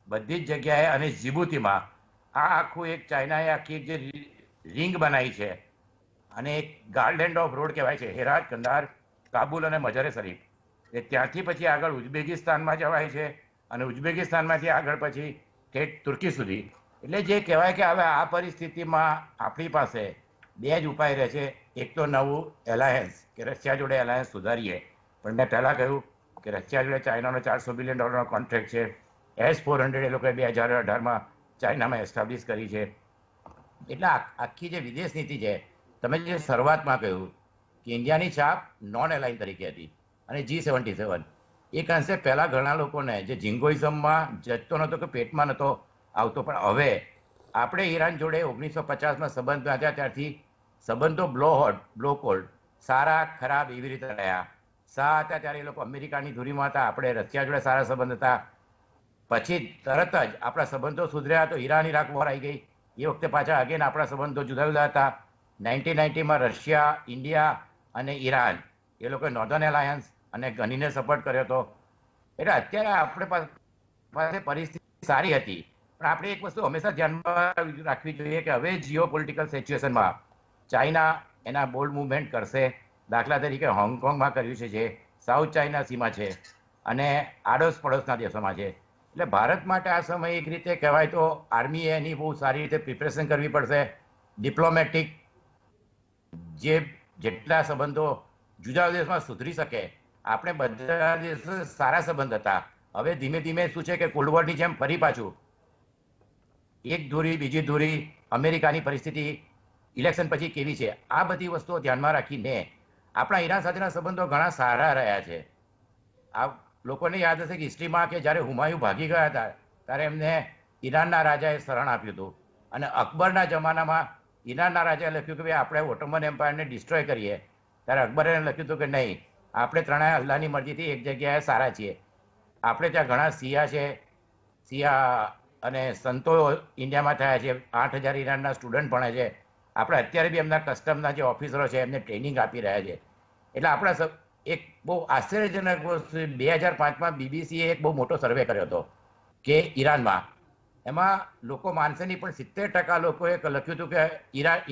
બધી જ જગ્યાએ અને જીબુતીમાં આ આખું એક ચાઇનાએ આખી જે રિંગ બનાવી છે અને એક ગાર્લેન્ડ ઓફ રોડ કહેવાય છે, હેરાત, કંદાર, કાબુલ અને મજારે શરીફ. એ ત્યાંથી પછી આગળ ઉઝબેકિસ્તાનમાં જવાય છે અને ઉઝબેકિસ્તાનમાંથી આગળ પછી ઠેઠ તુર્કી સુધી. એટલે જે કહેવાય કે હવે આ પરિસ્થિતિમાં આપણી પાસે બે જ ઉપાય રહે છે. એક તો નવું એલાયન્સ કે રશિયા જોડે એલાયન્સ સુધારીએ. પણ મેં પહેલાં કહ્યું કે રશિયા જોડે ચાઇનાનો $400 બિલિયન કોન્ટ્રાક્ટ છે. S-400 એ લોકોએ 2018માં ચાઇનામાં એસ્ટાબ્લિશ કરી છે. એટલે આખી જે વિદેશ નીતિ છે, તમે જે શરૂઆતમાં કહ્યું કે ઇન્ડિયાની છાપ નોન એલાઇન તરીકે હતી અને G77 એ કન્સેપ્ટ પહેલા ઘણા લોકોને જે જિંગોઇઝમમાં જતો નહોતો કે પેટમાં નહોતો આવતો, પણ હવે આપણે ઈરાન જોડે 1950માં સંબંધ બાંધ્યા ત્યારથી સંબંધો બ્લો હોટ બ્લો કોલ્ડ, સારા ખરાબ એવી રીતે રહ્યા. સા હતા ત્યારે એ લોકો અમેરિકાની ધૂરીમાં હતા, આપણે રશિયા જોડે સારા સંબંધ હતા. પછી તરત જ આપણા સંબંધો સુધર્યા તો ઈરાન ઇરાક વોર આવી ગઈ. એ વખતે પાછા અગેન આપણા સંબંધો જુદા જુદા હતા. 1990માં રશિયા, ઇન્ડિયા અને ઈરાન એ લોકોએ નોર્ધન એલાયન્સ અને ગનીને સપોર્ટ કર્યો હતો. એટલે અત્યારે આપણે પાસે પરિસ્થિતિ સારી હતી, પણ આપણે એક વસ્તુ હંમેશા ધ્યાનમાં રાખવી જોઈએ કે હવે જીઓ પોલિટિકલ સિચ્યુએશનમાં ચાઇના એના બોલ્ડ મુવમેન્ટ કરશે. દાખલા તરીકે હોંગકોંગમાં કર્યું છે, જે સાઉથ ચાઇના સીમા છે અને આડોશ પડોશના દેશોમાં છે. એટલે ભારત માટે આ સમય એક રીતે કહેવાય તો આર્મીએ એની બહુ સારી રીતે પ્રિપેરેશન કરવી પડશે. ડિપ્લોમેટિક જે જેટલા સંબંધો જુદા દેશમાં સુધરી શકે. આપણે બધા દેશો સારા સંબંધ હતા, હવે ધીમે ધીમે શું છે કે કોલ્ડ વોરની જેમ ફરી પાછું એક ધુરી બીજી ધુરી, અમેરિકાની પરિસ્થિતિ ઇલેક્શન પછી કેવી છે, આ બધી વસ્તુઓ ધ્યાનમાં રાખીને આપણા ઈરાન સાથેના સંબંધો ઘણા સારા રહ્યા છે. આ લોકોને યાદ હશે કે હિસ્ટ્રીમાં કે જ્યારે હુમાયુ ભાગી ગયા હતા ત્યારે એમને ઈરાનના રાજાએ શરણ આપ્યું હતું અને અકબરના જમાનામાં ઈરાનના રાજાએ લખ્યું કે ભાઈ આપણે ઓટોમન એમ્પાયરને ડિસ્ટ્રોય કરીએ. ત્યારે અકબરે લખ્યું હતું કે નહીં, આપણે ત્રણેય અલ્લાહની મરજીથી એક જગ્યાએ સારા છીએ. આપણે ત્યાં ઘણા શિયા છે, શિયા અને સંતો ઇન્ડિયામાં થયા છે. 8,000 ઈરાનના સ્ટુડન્ટ ભણે છે. આપણે અત્યારે બી એમના કસ્ટમના જે ઓફિસરો છે એમને ટ્રેનિંગ આપી રહ્યા છે. એટલે આપણા એક બહુ આશ્ચર્યજનક 2005માં બીબીસીએ એક બહુ મોટો સર્વે કર્યો હતો કે ઈરાનમાં, એમાં લોકો માનશે નહીં પણ 70% લોકોએ લખ્યું હતું કે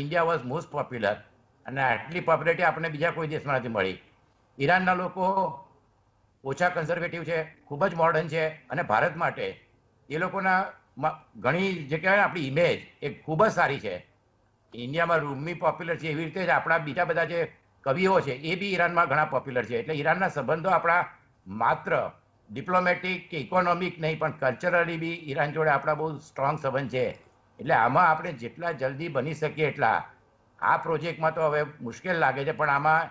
ઇન્ડિયા વોઝ મોસ્ટ પોપ્યુલર અને આટલી પોપ્યુલરિટી આપણને બીજા કોઈ દેશમાં નથી મળી. ઈરાનના લોકો ઓછા કન્ઝર્વેટિવ છે, ખૂબ જ મોડર્ન છે અને ભારત માટે એ લોકોના ઘણી જે કહેવાય આપણી ઇમેજ એ ખૂબ જ સારી છે. ઇન્ડિયામાં રૂમી પોપ્યુલર છે એવી રીતે જ આપણા બીજા બધા જે કવિઓ છે એ બી ઈરાનમાં ઘણા પોપ્યુલર છે. એટલે ઈરાનના સંબંધો આપણા માત્ર ડિપ્લોમેટિક કે ઇકોનોમિક નહીં પણ કલ્ચરલી બી ઈરાન જોડે આપણા બહુ સ્ટ્રોંગ સંબંધ છે. એટલે આમાં આપણે જેટલા જલ્દી બની શકીએ એટલા આ પ્રોજેક્ટમાં તો હવે મુશ્કેલ લાગે છે, પણ આમાં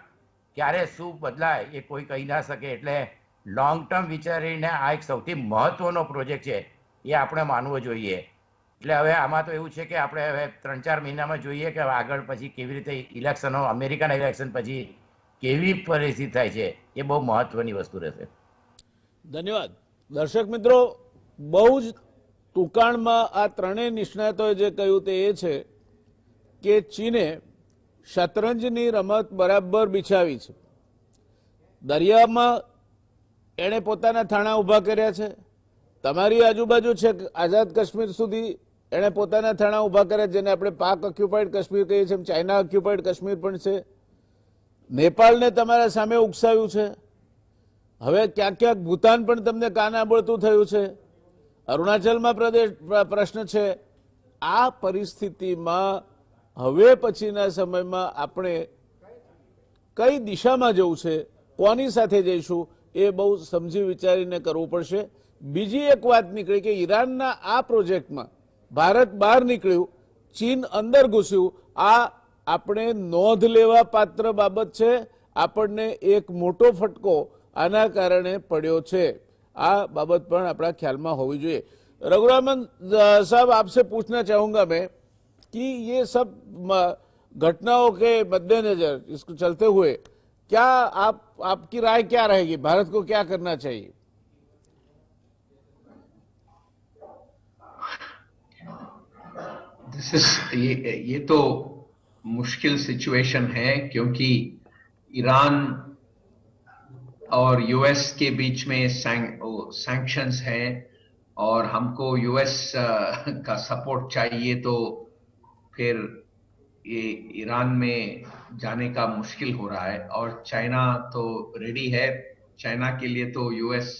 ક્યારે શું બદલાય એ કોઈ કહી ના શકે. એટલે લોંગ ટર્મ વિચારીને આ એક સૌથી મહત્વનો પ્રોજેક્ટ છે એ આપણે માનવો જોઈએ. એટલે હવે આમાં તો એવું છે કે આપણે હવે 3-4 મહિનામાં જોઈએ કે આગળ પછી કેવી રીતે ઇલેક્શનો, અમેરિકાના ઇલેક્શન પછી કેવી પરિસ્થિતિ થાય છે, એ બહુ મહત્વની વસ્તુ રહેશે. ધન્યવાદ. દર્શક મિત્રો, બહુ જ ટૂંકાણમાં આ ત્રણેય નિષ્ણાતોએ જે કહ્યું તે એ છે કે ચીને શતરંજની રમત બરાબર બિછાવી છે. દરિયામાં એણે પોતાના થાણા ઊભા કર્યા છે, તમારી આજુબાજુ છે આઝાદ કાશ્મીર સુધી એણે પોતાના થાણા ઊભા કર્યા, જેને આપણે પાક ઓક્યુપાઈડ કાશ્મીર કહીએ છીએ, ચાઇના ઓક્યુપાઈડ કાશ્મીર પણ છે. નેપાળને તમારા સામે ઉકસાવ્યું છે. હવે ક્યાંક ક્યાંક ભૂતાન પણ તમને કાન આંબળતું થયું છે. અરુણાચલમાં પ્રશ્ન છે. આ પરિસ્થિતિમાં હવે પછીના સમયમાં આપણે કઈ દિશામાં જવું છે, કોની સાથે જઈશું, એ બહુ સમજી વિચારીને કરવું પડશે. બીજી એક વાત નીકળી કે ઈરાનના આ પ્રોજેક્ટમાં ભારત બહાર નીકળ્યું, ચીન અંદર ઘૂસ્યું. આ આપણે નોંધ લેવા પાત્ર બાબત છે. આપણને એક મોટો ફટકો આના કારણે પડ્યો છે. આ બાબત પણ આપણા ખ્યાલમાં હોવી જોઈએ. रघुरामन साहब, आपसे पूछना चाहूंगा मैं कि ये सब घटनाओं के मद्देनजर इसको चलते हुए क्या आपकी राय क्या रहेगी, भारत को क्या करना चाहिए? ये तो मुश्किल सिचुएशन है, क्योंकि ईरान और यूएस के बीच में सैंक्शंस हैं और हमको यूएस का सपोर्ट चाहिए, तो फिर ये ईरान में जाने का मुश्किल हो रहा है. और चाइना तो रेडी है. चाइना के लिए तो यूएस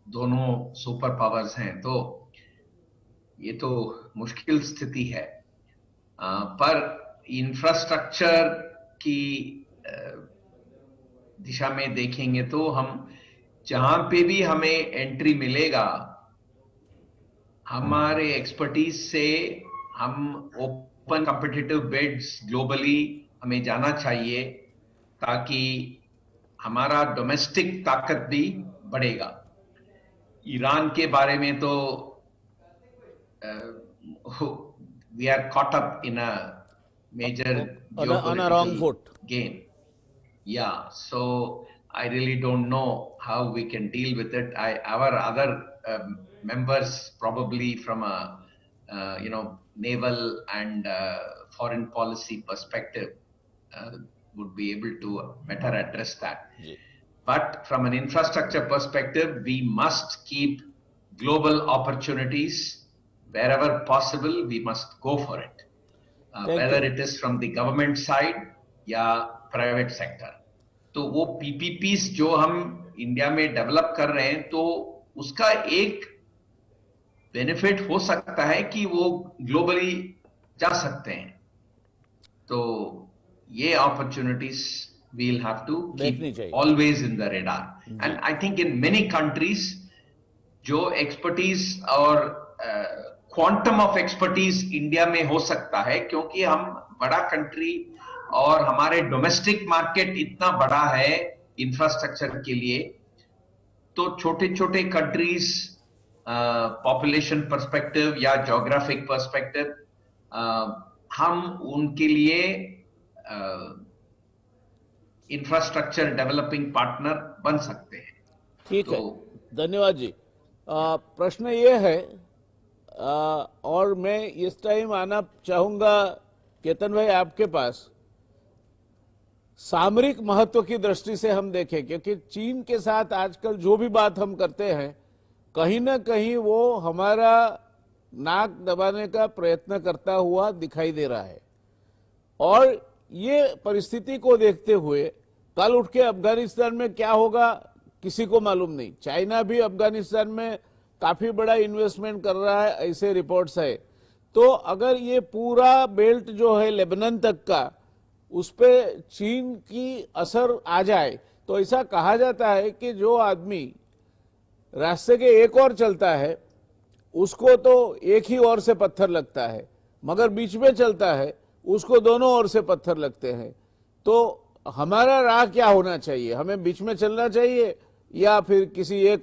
दोनों सुपर पावर्स हैं, तो ये तो मुश्किल स्थिति है. पर इंफ्रास्ट्रक्चर की दिशा में देखेंगे तो हम जहां पे भी हमें एंट्री मिलेगा, हमारे एक्सपर्टीज से हम ओपन कॉम्पिटिटिव बिड्स ग्लोबली हमें जाना चाहिए, ताकि हमारा डोमेस्टिक ताकत भी बढ़ेगा. ईरान के बारे में तो we are caught up in a major game. Yeah, so I really don't know how we can deal with it. Our other members, probably from a naval and foreign policy perspective, would be able to better address that. Yeah. But from an infrastructure perspective, we must keep global opportunities wherever possible. We must go for it, whether it is from the government side या private sector. तो वो पीपीपीस जो हम India में develop कर रहे हैं, तो उसका एक बेनिफिट हो सकता है कि वो ग्लोबली जा सकते हैं. तो ये opportunities we'll have to keep always in the radar. And I think in many countries जो एक्सपर्टीज और क्वांटम ऑफ एक्सपर्टीज इंडिया में हो सकता है, क्योंकि हम बड़ा कंट्री और हमारे डोमेस्टिक मार्केट इतना बड़ा है इंफ्रास्ट्रक्चर के लिए, तो छोटे छोटे कंट्रीज पॉपुलेशन पर्सपेक्टिव या ज्योग्राफिक पर्सपेक्टिव हम उनके लिए इंफ्रास्ट्रक्चर डेवलपिंग पार्टनर बन सकते हैं. ठीक है, धन्यवाद जी. प्रश्न ये है, और मैं इस टाइम आना चाहूंगा केतन भाई आपके पास, सामरिक महत्व की दृष्टि से हम देखें, क्योंकि चीन के साथ आजकल जो भी बात हम करते हैं, कहीं ना कहीं वो हमारा नाक दबाने का प्रयत्न करता हुआ दिखाई दे रहा है. और ये परिस्थिति को देखते हुए कल उठ के अफगानिस्तान में क्या होगा किसी को मालूम नहीं. चाइना भी अफगानिस्तान में काफी बड़ा इन्वेस्टमेंट कर रहा है, ऐसे रिपोर्ट्स है. तो अगर ये पूरा बेल्ट जो है लेबनान तक का, उस पे चीन की असर आ जाए, तो ऐसा कहा जाता है कि जो आदमी रास्ते के एक और चलता है उसको तो एक ही ओर से पत्थर लगता है, मगर बीच में चलता है उसको दोनों ओर से पत्थर लगते हैं. तो हमारा राह क्या होना चाहिए? हमें बीच में चलना चाहिए या फिर किसी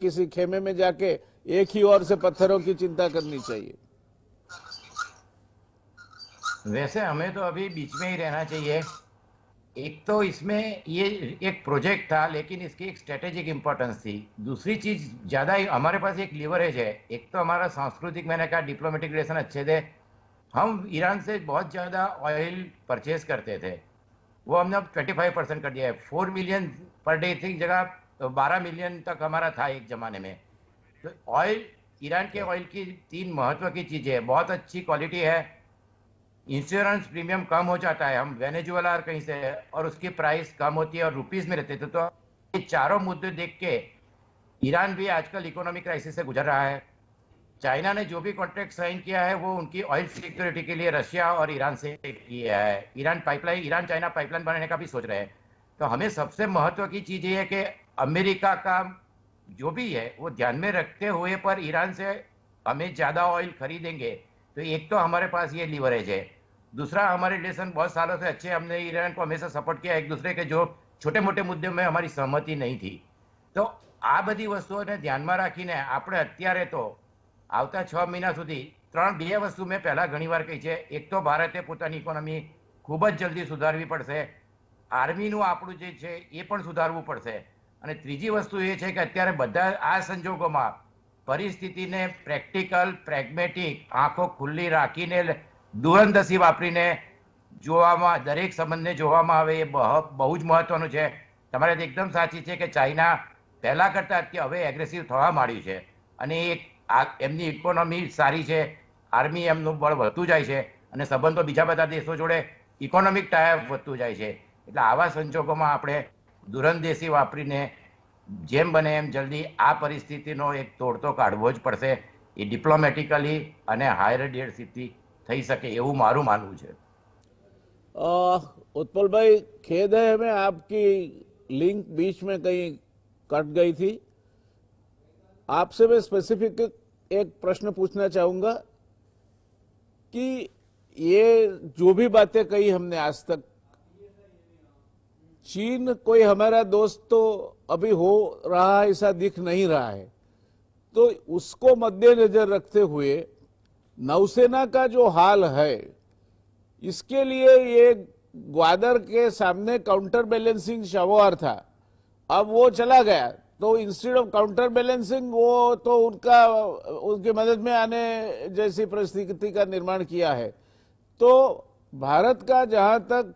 किसी खेमे में जाके एक ही ओर से पत्थरों की चिंता करनी चाहिए? वैसे हमें तो अभी बीच में ही रहना चाहिए. एक तो इसमें ये एक प्रोजेक्ट था, लेकिन इसकी एक स्ट्रेटेजिक इंपॉर्टेंस थी. दूसरी चीज, ज्यादा हमारे पास एक लीवरेज है. एक तो हमारा सांस्कृतिक, मैंने कहा डिप्लोमेटिक रिलेशन अच्छे थे. हम ईरान से बहुत ज्यादा ऑयल परचेज करते थे, वो हमने अब 25% कर दिया है. 4 मिलियन पर डे थी जगह 12 मिलियन तक हमारा था एक जमाने में. तो ऑयल ईरान के ऑयल की 3 महत्व की चीजें है। बहुत अच्छी क्वालिटी है, इंश्योरेंस प्रीमियम कम हो जाता है, हम वेनेजुएला और कहीं से, और उसकी प्राइस कम होती है और रुपीस में रहते थे। तो ये चारों मुद्दे देख के ईरान भी आजकल इकोनॉमिक क्राइसिस से गुजर रहा है। चाइना ने जो भी कॉन्ट्रैक्ट साइन किया है वो उनकी ऑयल सिक्योरिटी के लिए रशिया और ईरान से किया है। ईरान चाइना पाइपलाइन बनाने का भी सोच रहे हैं। तो हमें सबसे महत्व की चीज ये है कि अमेरिका का जो भी है वो ध्यान में रखते हुए पर ईरान से हमें ज्यादा ऑयल खरीदेंगे तो एक तो हमारे पास ये लीवरेज है, दूसरा हमारे रिलेशन बहुत सालों से अच्छे, हमने ईरान को हमेशा सपोर्ट किया, एक दूसरे के जो छोटे मोटे मुद्दे में हमारी सहमति नहीं थी। तो आ बधी वस्तुओने ध्याનમાં રાખીને આપણે અત્યારે તો આવતા 6 મહિના સુધી બે વસ્તુ મેં પહેલા ઘણીવાર કહી છે। એક તો ભારતે પોતાની ઇકોનોમી ખૂબ જ જલ્દી સુધારવી પડશે, આર્મીનું આપણું જે છે એ પણ સુધારવું પડશે, અને ત્રીજી વસ્તુ એ છે કે અત્યારે બધા આ સંજોગોમાં પરિસ્થિતિને પ્રેક્ટિકલ પ્રેગ્મેટિક આંખો ખુલ્લી રાખીને દૂરંદેશી વાપરીને જોવામાં, દરેક સંબંધને જોવામાં આવે એ બહુ જ મહત્વનું છે। તમારે એકદમ સાચી છે કે ચાઇના પહેલા કરતા હવે એગ્રેસિવ થવા માંડ્યું છે અને એમની ઇકોનોમી સારી છે, આર્મી એમનું બળ વધતું જાય છે અને સંબંધો બીજા બધા દેશો જોડે ઇકોનોમિક ટાઈપ વધતું જાય છે। એટલે આવા સંજોગોમાં આપણે દૂરંદેશી વાપરીને જેમ બને એમ જલ્દી આ પરિસ્થિતિનો એક તોડતો કાઢવો જ પડશે। એ ડિપ્લોમેટિકલી અને હાયર લીડરશીપથી થઈ શકે એવું મારું માનવું છે। उत्पल भाई, खेद है हमें, आपकी लिंक बीच में कहीं कट गई थी। आपसे मैं स्पेसिफिक एक प्रश्न पूछना चाहूंगा कि ये जो भी बातें कही हमने आज तक, चीन कोई हमारा दोस्त तो अभी हो रहा ऐसा दिख नहीं रहा है, तो उसको मद्देनजर रखते हुए नौसेना का जो हाल है, इसके लिए ये ग्वादर के सामने काउंटर बैलेंसिंग शवार था, अब वो चला गया, तो इंस्टेड ऑफ काउंटर बैलेंसिंग वो तो उनकी मदद में आने जैसी परिस्थिति का निर्माण किया है। तो भारत का जहां तक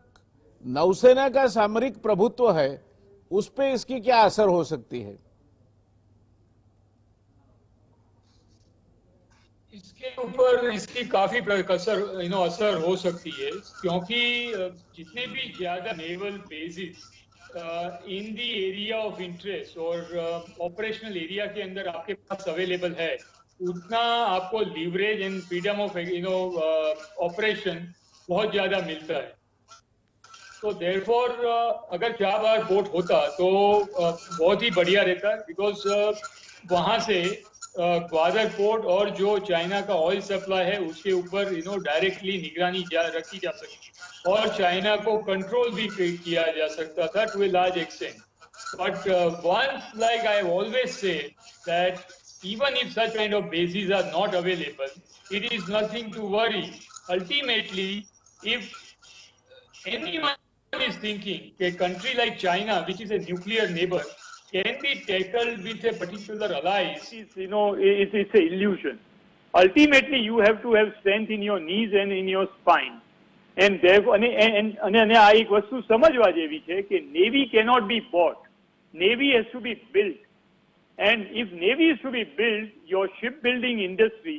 नौसेना का सामरिक प्रभुत्व है, उस पे इसकी क्या असर हो सकती है? इसके ऊपर इसकी काफी असर हो सकती है, क्योंकि जितने भी ज्यादा naval basis in the area of interest और ऑपरेशनल एरिया के अंदर आपके पास अवेलेबल है, उतना आपको leverage and freedom of operation बहुत ज्यादा मिलता है। तो देयरफॉर अगर 4 बार पोर्ट होता तो बहुत ही बढ़िया रहता, बिकॉज वहां से ग्वादर पोर्ट और जो चाइना का ऑयल सप्लाई है उसके ऊपर डायरेक्टली निगरानी रखी जा सकती और चाइना को कंट्रोल भी किया जा सकता था to a large extent. But once, like I always say, that even if such kind of bases are not available, it is nothing to worry. Ultimately, if anyone is thinking a country like China, which is a nuclear neighbor, can be tackled with a particular alliance, it's an illusion. Ultimately, you have to have strength in your knees and in your spine. And therefore, અને આ એક વસ્તુ સમજવા જેવી છે કે Navy cannot be bought. Navy has to be built. And if Navy is to be built, your shipbuilding industry,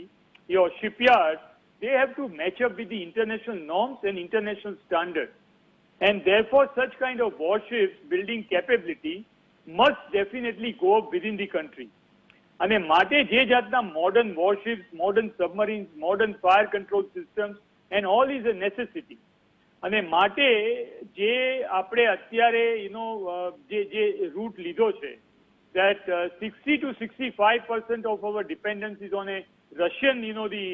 your shipyards, they have to match up with the international norms and international standards. And therefore, such kind of warships building capability must definitely go up within the country. અને માટે જે જાતના modern warships, modern submarines, modern fire control systems, and all is a necessity. અને માટે જે આપણે અત્યારે જે રૂટ લીધો છે, that 60 to 65% of our dependence is on a Russian, the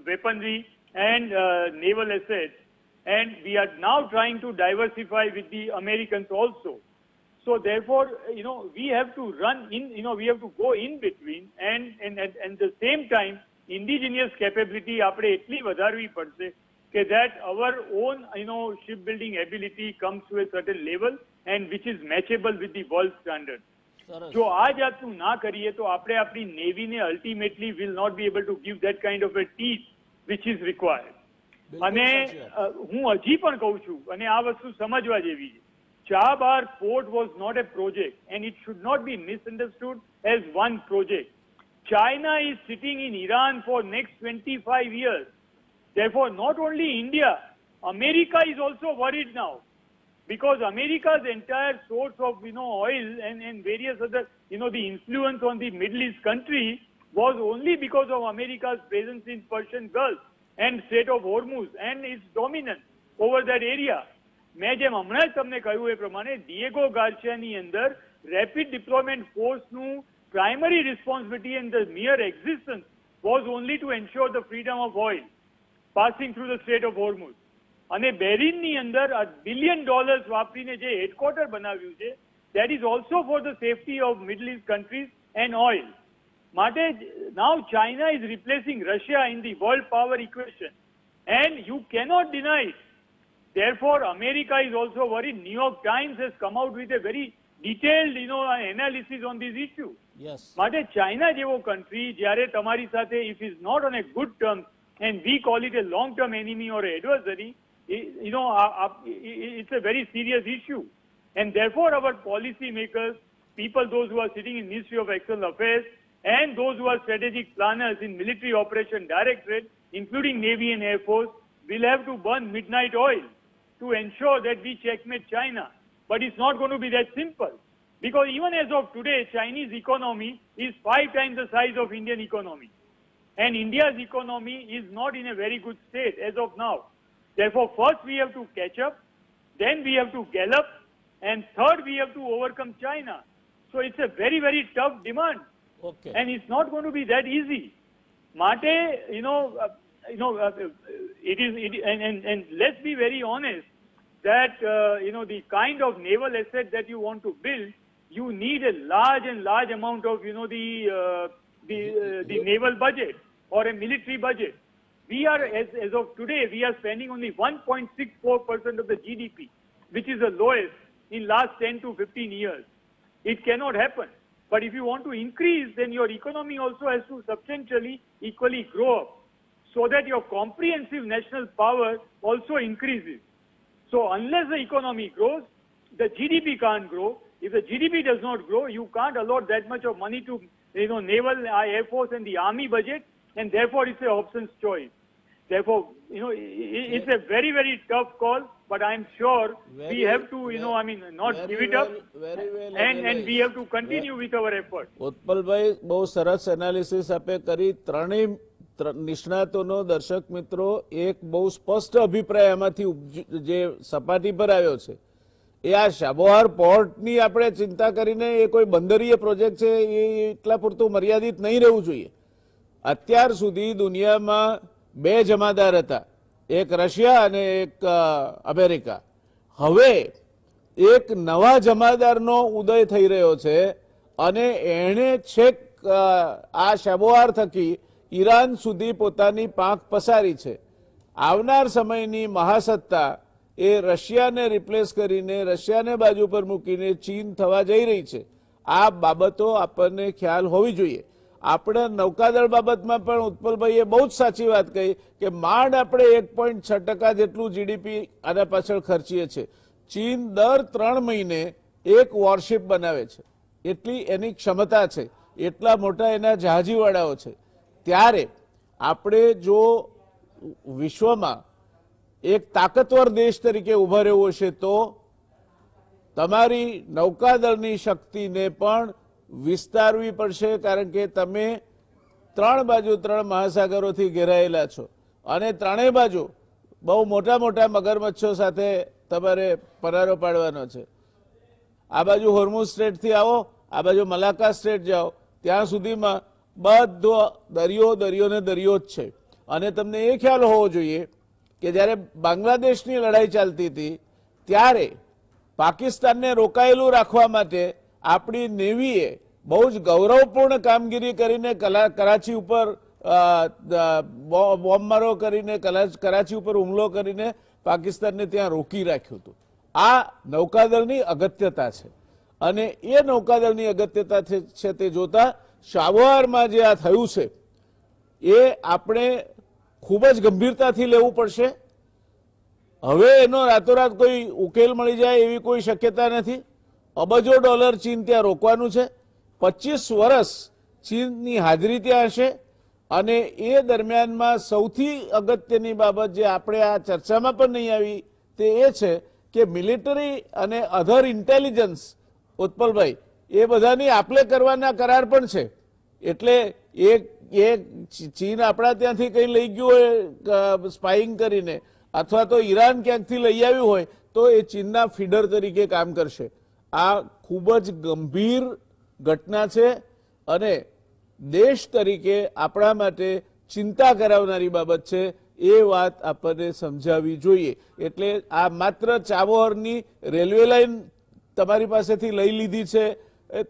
weaponry and naval assets, and we are now trying to diversify with the Americans also. So therefore, we have to run in, we have to go in between, and at the same time, indigenous capability આપણે એટલી વધારવી પડશે કે that our own, shipbuilding ability comes to a certain level and which is matchable with the world standard. જો આ જાતનું ના કરીએ તો આપણે આપણી નેવીને ultimately will not be able to give that kind of a teach which is required. અને હું હજી પણ કહું છું, અને આ વસ્તુ સમજવા જેવી છે, Chabahar port was not a project and it should not be misunderstood as one project. China is sitting in Iran for next 25 years. Therefore, not only India, America is also worried now, because America's entire source of, oil and various other, the influence on the Middle East country was only because of America's presence in Persian Gulf and Strait of Hormuz and its dominance over that area. મેં જેમ હમણાં જ તમને કહ્યું એ પ્રમાણે Diego ગાર્સિયાની અંદર rapid deployment ફોર્સનું primary responsibility and the mere existence was only to ensure the freedom of oil passing through the Strait of Hormuz. અને બેરિનની અંદર $1 billion વાપરીને જે હેડક્વાર્ટર બનાવ્યું છે, that is also for the safety of Middle East countries and oil. માટે now China is replacing Russia in the world power equation, and you cannot deny it. Therefore, America is also worried. New York Times has come out with a very detailed, analysis on this issue. Yes. માટે China જેવો country જ્યારે તમારી સાથે if is not on a good terms, and we call it a long-term enemy or adversary, it's a very serious issue. And therefore, our policy makers, people, those who are sitting in Ministry of External Affairs, and those who are strategic planners in Military Operation Directorate, including Navy and Air Force, will have to burn midnight oil to ensure that we checkmate China. But it's not going to be that simple. Because even as of today, Chinese economy is 5 times the size of Indian economy. And India's economy is not in a very good state as of now. Therefore, first we have to catch up, then we have to gallop, and third we have to overcome China. So it's a very, very tough demand. Okay. And it's not going to be that easy. Mate, and let's be very honest that, the kind of naval asset that you want to build, you need a large amount of, the naval budget or a military budget. We are, as of today, we are spending only 1.64% of the GDP, which is the lowest in last 10 to 15 years. It cannot happen. But if you want to increase, then your economy also has to substantially equally grow up, so that your comprehensive national power also increases. So unless the economy grows, the GDP can't grow. If the GDP does not grow, you can't allot that much of money to, naval, Air Force and the army budget, and therefore it's a Hobson's choice. Therefore, it's a very, very tough call, but I'm sure we have to, not give it up, and we have to continue with our effort. ઉત્પલભાઈ, બહુ સરસ analysis આપે કરી. ત્રણેય નિષ્ણાતોનો દર્શક મિત્રો એક બહુ સ્પષ્ટ અભિપ્રાય એમાંથી જે સપાટી પર આવ્યો છે એ આ શાબોહાર પોર્ટની આપણે ચિંતા કરીને એ કોઈ બંદરીય પ્રોજેક્ટ છે એ એટલા પૂરતું મર્યાદિત નહીં રહેવું જોઈએ. અત્યાર સુધી દુનિયામાં 2 જમાદાર હતા, એક રશિયા અને એક અમેરિકા. હવે એક નવા જમાદારનો ઉદય થઈ રહ્યો છે અને એણે છેક આ શાબોહાર થકી ઈરાન સુધી પોતાની પાંખ પસારી છે. આવનાર સમયની મહાસત્તા એ રશિયાને રિપ્લેસ કરીને રશિયાને બાજુ પર મૂકીને ચીન થવા જઈ રહી છે. આ બાબતો આપણને ખ્યાલ હોવી જોઈએ. આપણે નૌકાદળ બાબતમાં પણ ઉત્પલભાઈએ બહુ જ સાચી વાત કહી કે માંડ આપણે 1.6% જેટલું જીડીપી આના પાછળ ખર્ચીએ છીએ. ચીન દર 3 મહિને એક વોરશિપ બનાવે છે, એટલી એની ક્ષમતા છે, એટલા મોટા એના જહાજીવાળાઓ છે. ત્યારે આપણે જો વિશ્વમાં એક તાકતવર દેશ તરીકે ઉભા રહેવું હશે તો તમારી નૌકાદળની શક્તિને પણ વિસ્તારવી પડશે, કારણ કે તમે 3 બાજુ 3 મહાસાગરોથી ઘેરાયેલા છો અને ત્રણેય બાજુ બહુ મોટા મોટા મગરમચ્છો સાથે તમારે પરારો પાડવાનો છે. આ બાજુ હોર્મુઝ સ્ટ્રેટથી આવો, આ બાજુ મલાક્કા સ્ટ્રેટ જાઓ, ત્યાં સુધીમાં બધો દરિયો ને દરિયો જ છે. અને તમને એ ખ્યાલ હોવો જોઈએ કે જ્યારે બાંગ્લાદેશની લડાઈ ચાલતી હતી ત્યારે પાકિસ્તાનને રોકાયેલું રાખવા માટે આપણી નેવીએ બહુ જ ગૌરવપૂર્ણ કામગીરી કરીને કરાચી ઉપર બોમ્બમારો કરીને કરાચી ઉપર હુમલો કરીને પાકિસ્તાનને ત્યાં રોકી રાખ્યું હતું. આ નૌકાદળની અગત્યતા છે અને એ નૌકાદળની અગત્યતા છે તે જોતા શાબોહારમાં જે આ થયું છે એ આપણે ખૂબ જ ગંભીરતાથી લેવું પડશે. હવે એનો રાતોરાત કોઈ ઉકેલ મળી જાય એવી કોઈ શક્યતા નથી. અબજો ડોલર ચીન ત્યાં રોકવાનું છે. 25 વર્ષ ચીનની હાજરી ત્યાં હશે અને એ દરમિયાનમાં સૌથી અગત્યની બાબત જે આપણે આ ચર્ચામાં પણ નહીં આવી તે એ છે કે મિલિટરી અને અધર ઇન્ટેલિજન્સ, ઉત્પલભાઈ, એ બધાની આપલે કરવાના કરાર પણ છે. એટલે એ ચીન આપણા ત્યાંથી કંઈ લઈ ગયું હોય સ્પાઇંગ કરીને અથવા તો ઈરાન ક્યાંકથી લઈ આવ્યું હોય તો એ ચીનના ફીડર તરીકે કામ કરશે. આ ખૂબ જ ગંભીર ઘટના છે અને દેશ તરીકે આપણા માટે ચિંતા કરાવનારી બાબત છે. એ વાત આપણને સમજાવવી જોઈએ. એટલે આ માત્ર ચાબોહરની રેલવે લાઇન તમારી પાસેથી લઈ લીધી છે,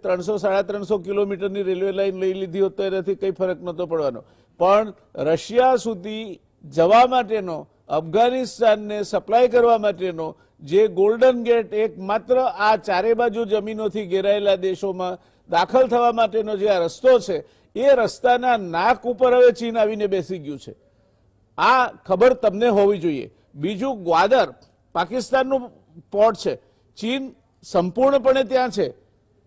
300-350 કિલોમીટરની રેલવે લાઇન લઈ લીધી હોત તો એનાથી કંઈ ફરક નહોતો પડવાનો, પણ રશિયા સુધી જવા માટેનો, અફઘાનિસ્તાનને સપ્લાય કરવા માટેનો જે ગોલ્ડન ગેટ, એક માત્ર આ ચારે બાજુ જમીનોથી ઘેરાયેલા દેશોમાં દાખલ થવા માટેનો જે આ રસ્તો છે, એ રસ્તાના નાક ઉપર હવે ચીન આવીને બેસી ગયું છે. આ ખબર તમને હોવી જોઈએ. બીજું, ગ્વાદર પાકિસ્તાનનું પોર્ટ છે, ચીન સંપૂર્ણપણે ત્યાં છે.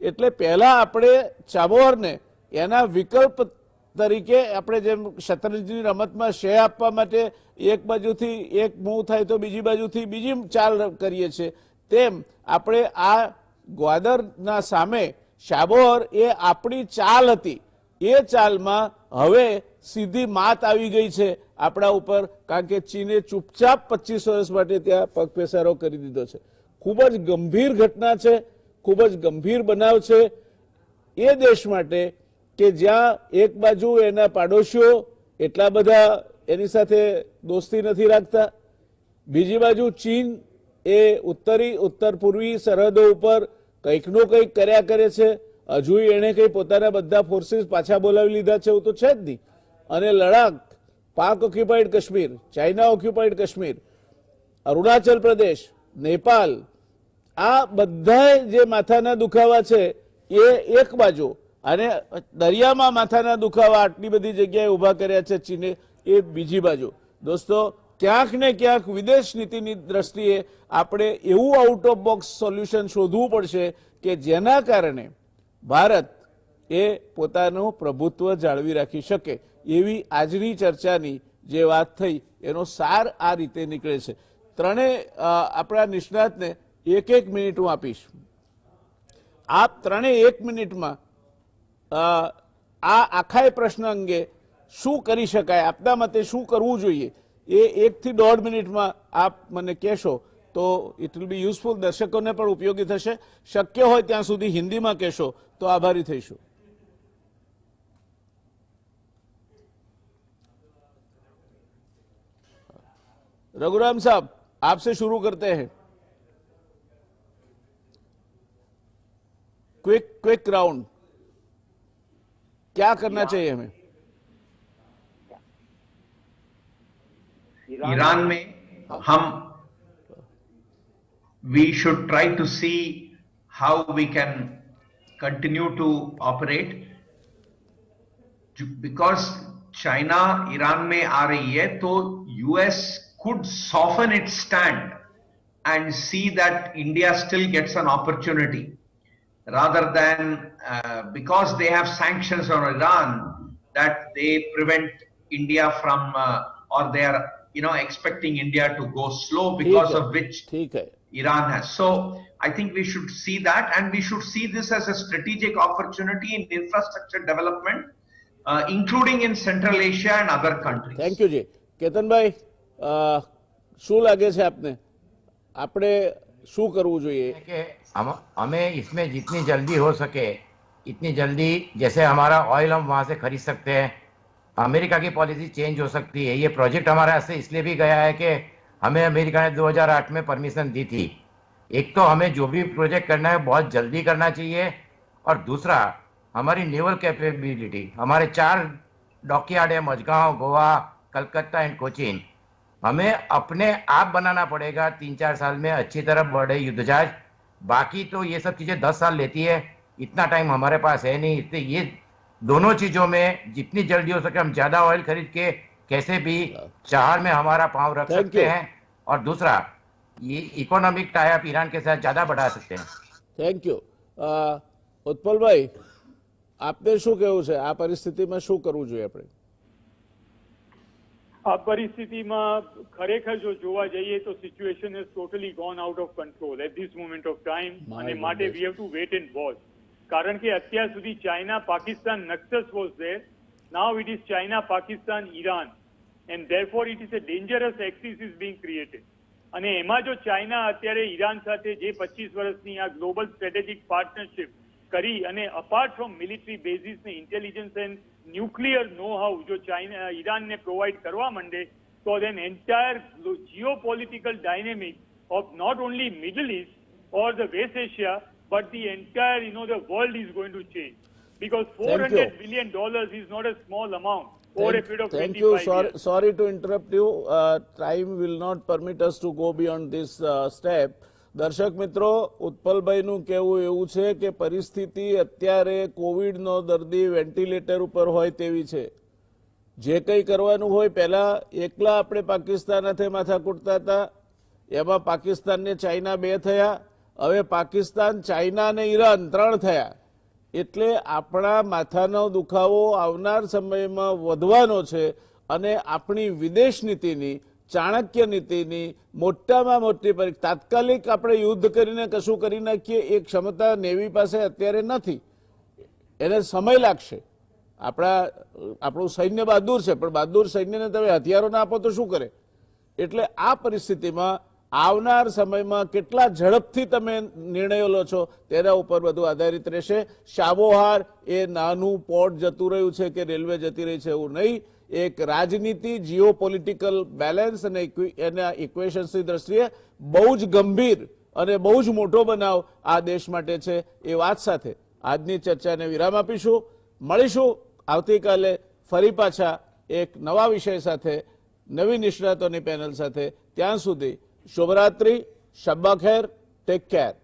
એટલે પહેલા આપણે ચાબોહરને એના વિકલ્પ તરીકે, આપણે જેમ શતરંજની રમતમાં શે આપવા માટે એક બાજુથી એક મૂવ થાય તો બીજી બાજુથી બીજી ચાલ કરીએ છીએ, તેમ આપણે આ ગ્વાદરના સામે ચાબોહર એ આપણી ચાલ હતી. એ ચાલમાં હવે સીધી માત આવી ગઈ છે આપણા ઉપર, કારણ કે ચીને ચૂપચાપ 25 વર્ષ માટે ત્યાં પગપેસારો કરી દીધો છે. ખૂબ જ ગંભીર ઘટના છે, ખૂબ જ ગંભીર બનાવ છે એ દેશ માટે કે જ્યાં એક બાજુ એના પાડોશીઓ એટલા બધા એની સાથે દોસ્તી નથી રાખતા, બીજી બાજુ ચીન એ ઉત્તર પૂર્વી સરહદો ઉપર કંઈકનો કંઈક કર્યા કરે છે. હજુ એણે કંઈ પોતાના બધા ફોર્સીસ પાછા બોલાવી લીધા છે એવું તો છે જ નહીં. અને લડાખ, પાક occupied Kashmir, China occupied Kashmir, Arunachal Pradesh, Nepal, આ બધા જે માથાના દુખાવા છે એ એક બાજુ, અને દરિયામાં માથાના દુખાવા આટલી બધી જગ્યાએ ઊભા કર્યા છે ચીને, એ બીજી બાજુ. દોસ્તો, ક્યાંક ને ક્યાંક વિદેશ નીતિની દ્રષ્ટિએ આપણે એવું આઉટ ઓફ બોક્સ સોલ્યુશન શોધવું પડશે કે જેના કારણે ભારત એ પોતાનું પ્રભુત્વ જાળવી રાખી શકે. એવી આજની ચર્ચાની જે વાત થઈ એનો સાર આ રીતે નીકળે છે. ત્રણેય આપણા નિષ્ણાતને 1-1 મિનિટ હું આપીશ. આપ ત્રણેય 1 મિનિટમાં આ આખા પ્રશ્ન અંગે શું કરી શકાય, આપના મતે શું કરવું જોઈએ, એ 1 થી 1.5 મિનિટમાં આપ મને કહેશો તો ઇટ વિલ બી યુઝફુલ. દર્શકોને પણ ઉપયોગી થશે. શક્ય હોય ત્યાં સુધી હિન્દીમાં કહેશો તો આભારી થઈશું. रघुराम साहब, आपसे शुरू करते हैं. क्विक राउंड, क्या करना चाहिए हमें? ईरान में हम we should try to see how we can continue to operate, because China Iran में आ रही है तो US could soften its stand and see that India still gets an opportunity, rather than because they have sanctions on Iran that they prevent India from or they are expecting India to go slow, because of which Iran has. So I think we should see that, and we should see this as a strategic opportunity in infrastructure development, including in Central Asia and other countries. Thank you ji. Ketan bhai, શું લાગે છે આપને, આપણે શું કરવું જોઈએ? कि हमें इसमें जितनी जल्दी हो सके इतनी जल्दी, जैसे हमारा ऑयल हम वहाँ से खरीद सकते हैं, अमेरिका की पॉलिसी चेंज हो सकती है. ये प्रोजेक्ट हमारे हाथ से इसलिए भी गया है कि हमें अमेरिका ने 2008 में परमिशन दी थी. एक तो हमें जो भी प्रोजेक्ट करना है बहुत जल्दी करना चाहिए, और दूसरा हमारी नेवल कैपेबिलिटी, हमारे 4 डॉकयार्ड है, मझगांव, गोवा, कलकत्ता एंड कोचीन, हमें अपने आप बनाना पड़ेगा 3-4 साल में अच्छी तरह बड़े युद्ध जहाज. बाकी तो ये सब चीजें 10 साल लेती है, इतना टाइम हमारे पास है नहीं. इसलिए ये दोनों चीजों में जितनी जल्दी हो सके हम ज्यादा ऑयल खरीद के कैसे भी चहार में हमारा पांव रख सकते हैं, और दूसरा ये इकोनॉमिक टाई अप ईरान के साथ ज्यादा बढ़ा सकते हैं. Thank you. उत्पल भाई, આપને શું કહેવું છે આ પરિસ્થિતિમાં શું કરવું જોઈએ આપણે? આ પરિસ્થિતિમાં ખરેખર જો જોવા જઈએ તો situation is totally gone out of control at this moment of time, અને માટે we have to wait and watch. કારણ કે અત્યાર સુધી China Pakistan nexus was there, now it is China Pakistan Iran, and therefore it is a dangerous axis is being created. અને એમાં જો China અત્યારે ઈરાન સાથે જે 25 વર્ષની આ ગ્લોબલ સ્ટ્રેટેજિક પાર્ટનરશિપ કરી અને અપાર્ટ ફ્રોમ મિલિટરી બેઝિસ ને intelligence and nuclear know how જો ચાઇના ઈરાનને પ્રોવાઈડ કરવા માંડે તો then entire geopolitical dynamic of not only Middle East or the West Asia but the entire the world is going to change, because $400 billion is not a small amount over a period of 25 years. Sorry to interrupt you. Time will not permit us to go beyond this step. દર્શક મિત્રો, ઉત્પલભાઈનું કહેવું એવું છે કે પરિસ્થિતિ અત્યારે કોવિડનો દર્દી વેન્ટિલેટર ઉપર હોય તેવી છે. જે કંઈ કરવાનું હોય પહેલા એકલા આપણે પાકિસ્તાન સાથે માથા કૂટતા હતા, એમાં પાકિસ્તાન ને ચાઇના 2 થયા, હવે પાકિસ્તાન, ચાઇના અને ઈરાન 3 થયા. એટલે આપણા માથાનો દુખાવો આવનાર સમયમાં વધવાનો છે અને આપણી વિદેશ નીતિની, ચાણક્ય નીતિની મોટામાં મોટી તાત્કાલિક આપણે યુદ્ધ કરીને કશું કરી નાખીએ એ ક્ષમતા નેવી પાસે અત્યારે નથી. એને સમય લાગશે. આપણું સૈન્ય બહાદુર છે, પણ બહાદુર સૈન્યને તમે હથિયારો ના આપો તો શું કરે? એટલે આ પરિસ્થિતિમાં આવનાર સમયમાં કેટલા ઝડપથી તમે નિર્ણયો લો છો તેના ઉપર બધું આધારિત રહેશે. શાબોહાર એ નાનું પોર્ટ જતું રહ્યું છે કે રેલવે જતી રહી છે એવું નહીં. એક રાજનીતિ, જીઓપોલિટિકલ બેલેન્સ અને એના ઇક્વેશન્સની દ્રષ્ટિએ બહુ જ ગંભીર અને બહુ જ મોટો બનાવ આ દેશ માટે છે. એ વાત સાથે આજની ચર્ચાને વિરામ આપીશું. મળીશું આવતીકાલે ફરી પાછા એક નવા વિષય સાથે, નવી નિષ્ણાતોની પેનલ સાથે. ત્યાં સુધી શુભરાત્રી, શબ્બા ખેર, ટેક કેર.